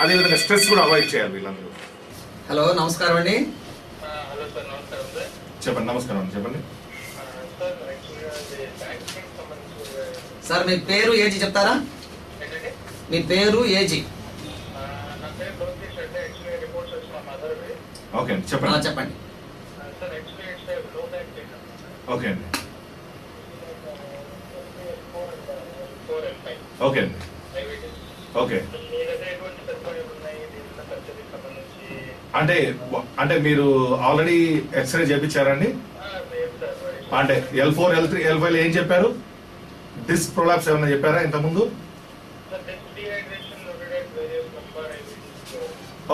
అదేవిధంగా స్ట్రెస్ కూడా అవాయిడ్ చేయాలి వీళ్ళందరూ. హలో, నమస్కారం అండి. హలో సార్, నమస్కారం సార్. చెప్పండి. నమస్కారం అండి, చెప్పండి. సార్ యాక్చువల్గా అది బ్యాక్ పెయిన్ సంబంధించి సార్ మీ పేరు ఏజీ చెప్తారా? ఏంటంటే మీ పేరు ఏజీ. నా పేరు లోకేష్ అంటే యాక్చువల్లీ రిపోర్ట్స్ వచ్చి మా మదర్ది. ఓకే అండి, చెప్పండి. చెప్పండి. సార్ యాక్చువల్లీ ఇట్స్ లో బ్యాక్ పెయిన్. ఓకే అండి, 4 and 5 ఓకే అండి, డయాబెటీస్. ఓకే. మీ దగ్గర ఎటువంటి సదుపాయాలు ఉన్నాయి దీనిలో సర్జరీకి సంబంధించి? అంటే మీరు ఆల్రెడీ ఎక్స్రే చేయించారండి? లేదు సార్. అంటే L4, L3, L5 ఏం చెప్పారు? డిస్క్ ప్రొలాప్స్ ఏమైనా చెప్పారా ఇంతకుముందు? Sir disc dehydration noted various number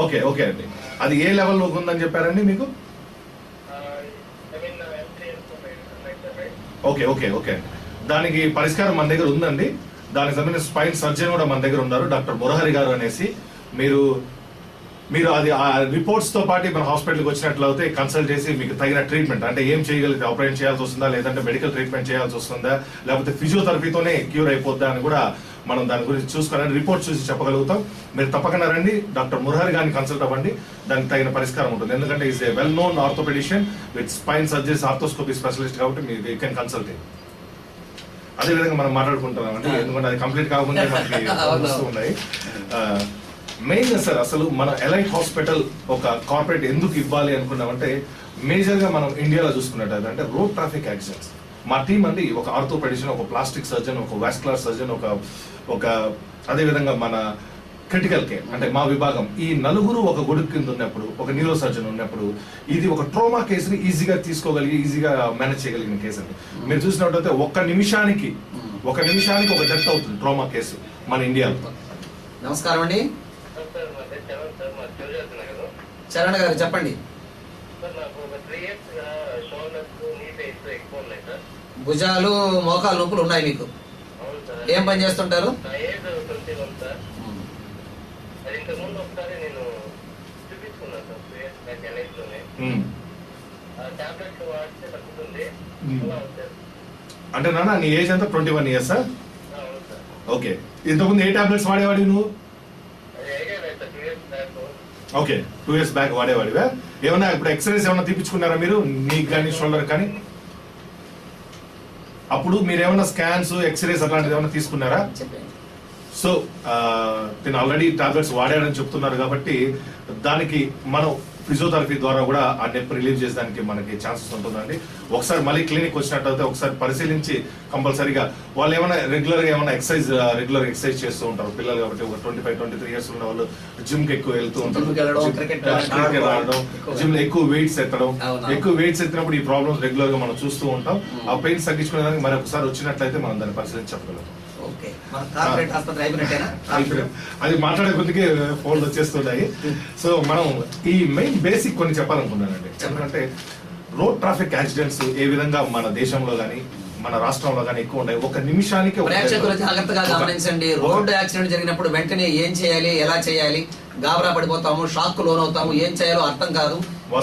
okay, okay అండి. అది ఏ లెవెల్లో ఉందని చెప్పారండి మీకు? I mean L3 L4 right sir, right. Okay, okay, okay అండి. దానికి పరిష్కారం మన దగ్గర ఉందండి. దానికి సంబంధించిన స్పైన్ సర్జన్ కూడా మన దగ్గర ఉన్నారు, డాక్టర్ మురహరి గారు అనేసి. మీరు అది ఆ రిపోర్ట్స్ తో పాటు మన హాస్పిటల్కి వచ్చినట్లయితే కన్సల్ట్ చేసి మీకు తగిన ట్రీట్మెంట్ అంటే ఏం చేయగలిగితే ఆపరేషన్ చేయాల్సి వస్తుందా, లేదంటే మెడికల్ ట్రీట్మెంట్ చేయాల్సి వస్తుందా, లేకపోతే ఫిజియోథెరపీతోనే క్యూర్ అయిపోద్దా అని కూడా మనం దాని గురించి చూసుకొని రిపోర్ట్ చూసి చెప్పగలుగుతాం. మీరు తప్పకుండా రండి, డాక్టర్ మురహరి గారిని కన్సల్ట్ అవ్వండి, దానికి తగిన పరిష్కారం ఉంటుంది. ఎందుకంటే is a well known orthopaedician with spine surgeries arthroscopy specialist కాబట్టి మీరు యూ కెన్ కన్సల్ట్. అదే విధంగా మనం మాట్లాడుకుంటున్నామండి, ఎందుకంటే అది కంప్లీట్ కాకుండా మనకి వస్తూ ఉన్నాయి. మెయిన్ గా సార్ అసలు మన ఎలైట్ హాస్పిటల్ ఒక కార్పొరేట్ ఎందుకు ఇవ్వాలి అనుకున్నామంటే మేజర్ గా మనం ఇండియాలో చూసుకున్నట్టు అంటే రోడ్ ట్రాఫిక్ యాక్సిడెంట్స్. మా టీం అండి ఒక ఆర్థోపెడిషన్, ఒక ప్లాస్టిక్ సర్జన్, ఒక వాస్కులర్ సర్జన్, ఒక అదే విధంగా మన క్రిటికల్ కేర్ అంటే మా విభాగం, ఈ నలుగురు ఒక గొడుగు కింద ఉన్నప్పుడు, ఒక న్యూరో సర్జన్ ఉన్నప్పుడు ఇది ఒక ట్రోమా కేసుని ఈజీగా తీసుకోగలిగి ఈజీగా మేనేజ్ చేయగలిగిన కేసు అండి. మీరు చూసినట్టయితే ఒక్క నిమిషానికి ఒక డెత్ అవుతుంది ట్రోమా కేసు మన ఇండియాలో. నమస్కారం అండి. సార్ మా పేరు చరణ్ సార్, మా చూసేస్తున్నా కదా చరణ్ గారు చెప్పండి. సార్. నాకు ఒక 3 years షోల్డర్స్ నీ పెయిన్స్ ఎక్కువ ఉన్నాయి సార్. భుజాలు మోకాలు నొప్పులు ఉన్నాయి మీకు. అవును సార్. ఏం పని చేస్తుంటారు? నా ఏజ్ 21 సార్. అది ఇంతకుముందు ఒకసారి నేను చూపించుకున్నాను సార్ 2 years బ్యాక్ ఎల్ఐసిలోనే. టాబ్లెట్స్ వాడితే తగ్గుతుంది. అలా వచ్చారు. అంటే నాన్న నీ ఏజ్ ఎంత? 21 years? అవును సార్. ఓకే. ఇంతకుముందు ఏ టాబ్లెట్స్ వాడేవాడి నువ్వు? అది ఐడియా లేదు sir. 2 years back. Okay, 2 years back వాడేవాడివా? ఏమన్నా ఇప్పుడు ఎక్స్రేస్ ఏమన్నా తీపించుకున్నారా మీరు, నీకు కానీ షోల్డర్ కానీ? అప్పుడు మీరు ఏమన్నా స్కాన్స్, ఎక్స్రేస్ అట్లాంటిది ఏమన్నా తీసుకున్నారా? చెప్పండి. సో నేను ఆల్రెడీ టాబ్లెట్స్ వాడాడని చెప్తున్నారు కాబట్టి దానికి మనం ఫిజియోథెరపీ ద్వారా కూడా ఆ నొప్పి రిలీవ్ చేసేదానికి మనకి ఛాన్సెస్ ఉంటుందండి. ఒకసారి మళ్ళీ క్లినిక్ వచ్చినట్టయితే ఒకసారి పరిశీలించి కంపల్సరీగా వాళ్ళు ఏమైనా రెగ్యులర్గా ఏమైనా రెగ్యులర్ ఎక్సర్సైజ్ చేస్తూ ఉంటారు పిల్లలు కాబట్టి. ఒక 25-23 years ఉన్న వాళ్ళు జిమ్కి ఎక్కువ వెళ్తూ ఉంటారు, క్రికెట్ ఆడడం, జిమ్ లో ఎక్కువ వెయిట్స్ ఎత్తడం. ఎక్కువ వెయిట్స్ ఎత్తినప్పుడు ఈ ప్రాబ్లమ్స్ రెగ్యులర్ గా మనం చూస్తూ ఉంటాం. ఆ పెయిన్స్ తగ్గించుకునేదానికి మరి ఒకసారి వచ్చినట్లయితే మనం దాన్ని పరిశీలించి చెప్పగలుగుతాం. అది మాట్లాడే కొద్దికి ఫోన్లు వచ్చేస్తున్నాయి. సో మనం ఈ మెయిన్ బేసిక్ కొన్ని చెప్పాలనుకున్నానండి. ఎందుకంటే రోడ్ ట్రాఫిక్ యాక్సిడెంట్స్ ఏ విధంగా మన దేశంలో కానీ మన రాష్ట్రంలో కానీ ఎక్కువ ఉన్నాయి. ఒక నిమిషానికి ప్రేక్షకులు జాగ్రత్తగా గమనించండి. రోడ్డు యాక్సిడెంట్ జరిగినప్పుడు వెంటనే ఏం చేయాలి, ఎలా చేయాలి, గాబరా పడిపోతాము, షాక్ లోనవుతాము, ఏం చేయాలో అర్థం కాదు,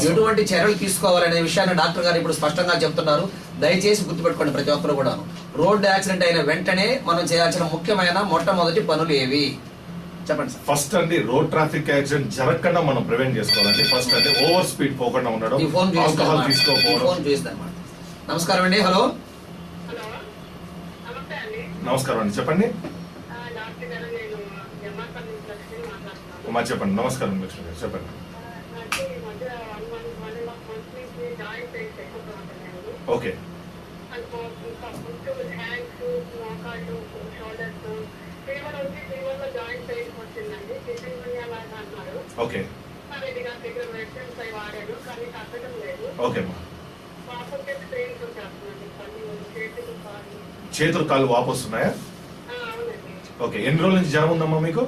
ఎటువంటి చర్యలు తీసుకోవాలనే విషయాన్ని డాక్టర్ గారు ఇప్పుడు స్పష్టంగా చెప్తున్నారు. దయచేసి గుర్తుపెట్టుకోండి ప్రతి ఒక్కరు కూడా. రోడ్డు యాక్సిడెంట్ అయిన వెంటనే మనం చేయాల్సిన ముఖ్యమైన మొట్టమొదటి పనులు ఏవి చెప్పండి సార్. ఫస్ట్ అండి, రోడ్ ట్రాఫిక్ యాక్సిడెంట్ జరగకుండా మనం ప్రివెంట్ చేసుకోవాలండి. ఫస్ట్ అంటే ఓవర్ స్పీడ్ పోకుండా ఉండడం, ఆల్కహాల్ తీసుకోకపోవడం. నమస్కారం అండి. హలో. హలో, నమస్తే అండి. నమస్కారం అండి, చెప్పండి. డాక్టర్ గారు, నేను జమాపల్లి నుంచి లక్ష్మి మాట్లాడుతున్నాను. మా చెప్పండి. నమస్కారం లక్ష్మి గారు, చెప్పండి. నాకు ఈ మధ్య 1.5 months నుంచి జాయింట్ పెయిన్స్ ఎక్కువగా ఉంటున్నాయి. ఓకే. అనుకోవచ్చు, హ్యాండ్స్, మోకాళ్ళు, షోల్డర్స్, ఫీవర్ వచ్చి ఫీవర్లో జాయింట్ పెయిన్ వచ్చిందండి. చికెన్ గున్యా లాగా అన్నారు. ఓకే రెడ్డిగా దగ్గర మెడిసిన్స్ అవి వాడాను, కానీ తగ్గడం లేదు. ఓకే అమ్మా. వాపస్ పెయిన్స్ వచ్చేస్తుందండి, చేతులు కాళ్ళు వాపు వస్తున్నాయా? అవునండి. ఓకే, ఎన్ని రోజుల నుంచి జ్వరం ఉందమ్మా మీకు?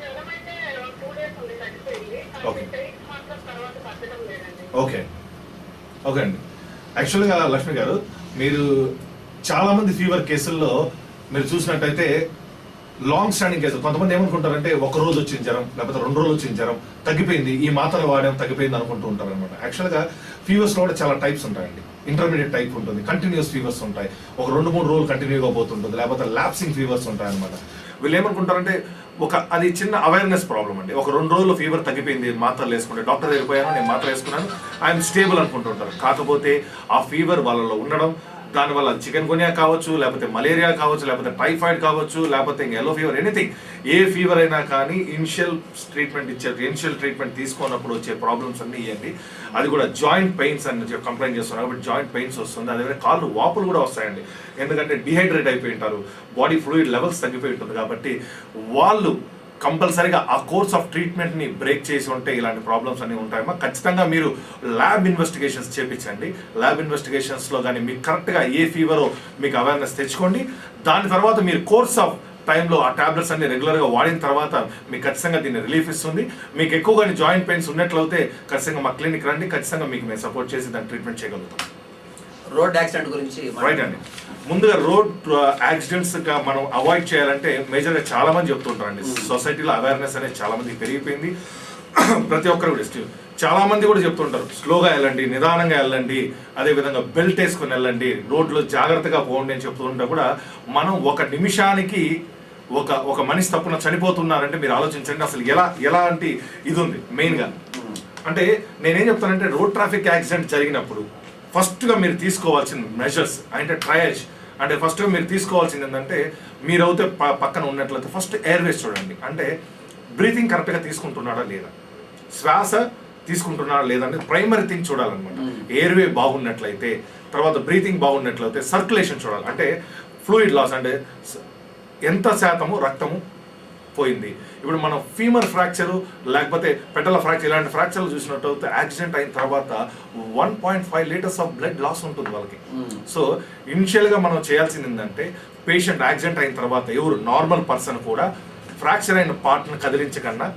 జ్వరం అయితే 2 days ఉంది, తగ్గిపోయింది. ఓకే. పెయిన్స్ మాత్రం తర్వాత తగ్గడం లేదండి. ఓకే ఓకే అండి. యాక్చువల్గా లక్ష్మి గారు, మీరు చాలా మంది ఫీవర్ కేసుల్లో మీరు చూసినట్టయితే లాంగ్ స్టాండింగ్ కేసులు, కొంతమంది ఏమనుకుంటారంటే ఒక రోజు వచ్చిన జ్వరం లేకపోతే 2 రోజులు వచ్చిన జ్వరం తగ్గిపోయింది, ఈ మాత్రలు వాడాం తగ్గిపోయింది అనుకుంటూ ఉంటారు అనమాట. యాక్చువల్గా ఫీవర్స్ లో కూడా చాలా టైప్స్ ఉంటాయండి. ఇంటర్మీడియట్ టైప్ ఉంటుంది, కంటిన్యూస్ ఫీవర్స్ ఉంటాయి, ఒక 2-3 రోజులు కంటిన్యూగా పోతుంటుంది, లేకపోతే ల్యాప్సింగ్ ఫీవర్స్ ఉంటాయి అనమాట. వీళ్ళు ఏమనుకుంటారంటే అది చిన్న అవేర్నెస్ ప్రాబ్లం అండి. ఒక 2 రోజులు ఫీవర్ తగ్గిపోయింది, మాత్రలు వేసుకుంటే డాక్టర్ వెళ్ళిపోయాను, నేను మాత్ర వేసుకున్నాను, ఐఎమ్ స్టేబుల్ అనుకుంటుంటారు. కాకపోతే ఆ ఫీవర్ వాళ్ళలో ఉండడం, దానివల్ల చికెన్ గున్యా కావచ్చు, లేకపోతే మలేరియా కావచ్చు, లేకపోతే టైఫాయిడ్ కావచ్చు, లేకపోతే ఎల్లో ఫీవర్, ఎనీథింగ్, ఏ ఫీవర్ అయినా కానీ ఇనిషియల్ ట్రీట్మెంట్ తీసుకున్నప్పుడు వచ్చే ప్రాబ్లమ్స్ అన్ని ఇవ్వండి. అది కూడా జాయింట్ పెయిన్స్ అని కంప్లైంట్ చేస్తున్నారు కాబట్టి జాయింట్ పెయిన్స్ వస్తుంది. అదేవిధంగా కాళ్ళు వాపులు కూడా వస్తాయండి, ఎందుకంటే డిహైడ్రేట్ అయిపోయి ఉంటారు, బాడీ ఫ్లూయిడ్ లెవెల్స్ తగ్గిపోయి ఉంటుంది. కాబట్టి వాళ్ళు కంపల్సరీగా ఆ కోర్స్ ఆఫ్ ట్రీట్మెంట్ని బ్రేక్ చేసి ఉంటే ఇలాంటి ప్రాబ్లమ్స్ అన్నీ ఉంటాయమ్మా. ఖచ్చితంగా మీరు ల్యాబ్ ఇన్వెస్టిగేషన్స్ చేయించండి. ల్యాబ్ ఇన్వెస్టిగేషన్స్లో కానీ మీకు కరెక్ట్గా ఏ ఫీవరో మీకు అవేర్నెస్ తెచ్చుకోండి. దాని తర్వాత మీరు కోర్స్ ఆఫ్ టైంలో ఆ టాబ్లెట్స్ అన్ని రెగ్యులర్గా వాడిన తర్వాత మీకు ఖచ్చితంగా దీన్ని రిలీఫ్ ఇస్తుంది. మీకు ఎక్కువగా జాయింట్ పెయిన్స్ ఉన్నట్లయితే ఖచ్చితంగా మా క్లినిక్ రండి, ఖచ్చితంగా మీకు మేము సపోర్ట్ చేసి దాన్ని ట్రీట్మెంట్ చేయగలుగుతాం. రోడ్ యాక్సిడెంట్ గురించి రైట్ అండి. ముందుగా రోడ్ యాక్సిడెంట్స్ మనం అవాయిడ్ చేయాలంటే మేజర్గా చాలా మంది చెప్తుంటారండి. సొసైటీలో అవేర్నెస్ అనేది చాలా మందికి పెరిగిపోయింది. ప్రతి ఒక్కరు కూడా చాలా మంది కూడా చెప్తుంటారు, స్లోగా వెళ్ళండి, నిదానంగా వెళ్ళండి, అదేవిధంగా బెల్ట్ వేసుకుని వెళ్ళండి, రోడ్లో జాగ్రత్తగా పోండి అని చెప్తుంటే కూడా మనం ఒక నిమిషానికి ఒక మనిషి తప్పున చనిపోతున్నారంటే మీరు ఆలోచించండి అసలు ఎలాంటి ఇది ఉంది. మెయిన్గా అంటే నేనేం చెప్తానంటే రోడ్ ట్రాఫిక్ యాక్సిడెంట్ జరిగినప్పుడు ఫస్ట్గా మీరు తీసుకోవాల్సిన మెజర్స్ అంటే ట్రయల్స్ అంటే ఫస్ట్గా మీరు తీసుకోవాల్సింది ఏంటంటే మీరైతే పక్కన ఉన్నట్లయితే ఫస్ట్ ఎయిర్వేస్ చూడండి. అంటే బ్రీతింగ్ కరెక్ట్గా తీసుకుంటున్నాడా లేదా, శ్వాస తీసుకుంటున్నాడా లేదా అనేది ప్రైమరీ థింగ్ చూడాలన్నమాట. ఎయిర్వే బాగున్నట్లయితే, తర్వాత బ్రీతింగ్ బాగున్నట్లయితే సర్క్యులేషన్ చూడాలి. అంటే ఫ్లూయిడ్ లాస్ అంటే ఎంత శాతము రక్తము పోయింది. ఇప్పుడు మనం ఫీమర్ ఫ్రాక్చరు లేకపోతే పెటల ఫ్రాక్చర్ ఇలాంటి ఫ్రాక్చర్లు చూసినట్టయితే యాక్సిడెంట్ అయిన తర్వాత 1.5 లీటర్స్ ఆఫ్ బ్లడ్ లాస్ ఉంటుంది వాళ్ళకి. సో ఇనిషియల్గా మనం చేయాల్సింది ఏంటంటే పేషెంట్ యాక్సిడెంట్ అయిన తర్వాత ఎవరు నార్మల్ పర్సన్ కూడా ఫ్రాక్చర్ అయిన పార్ట్ను కదిలించకుండా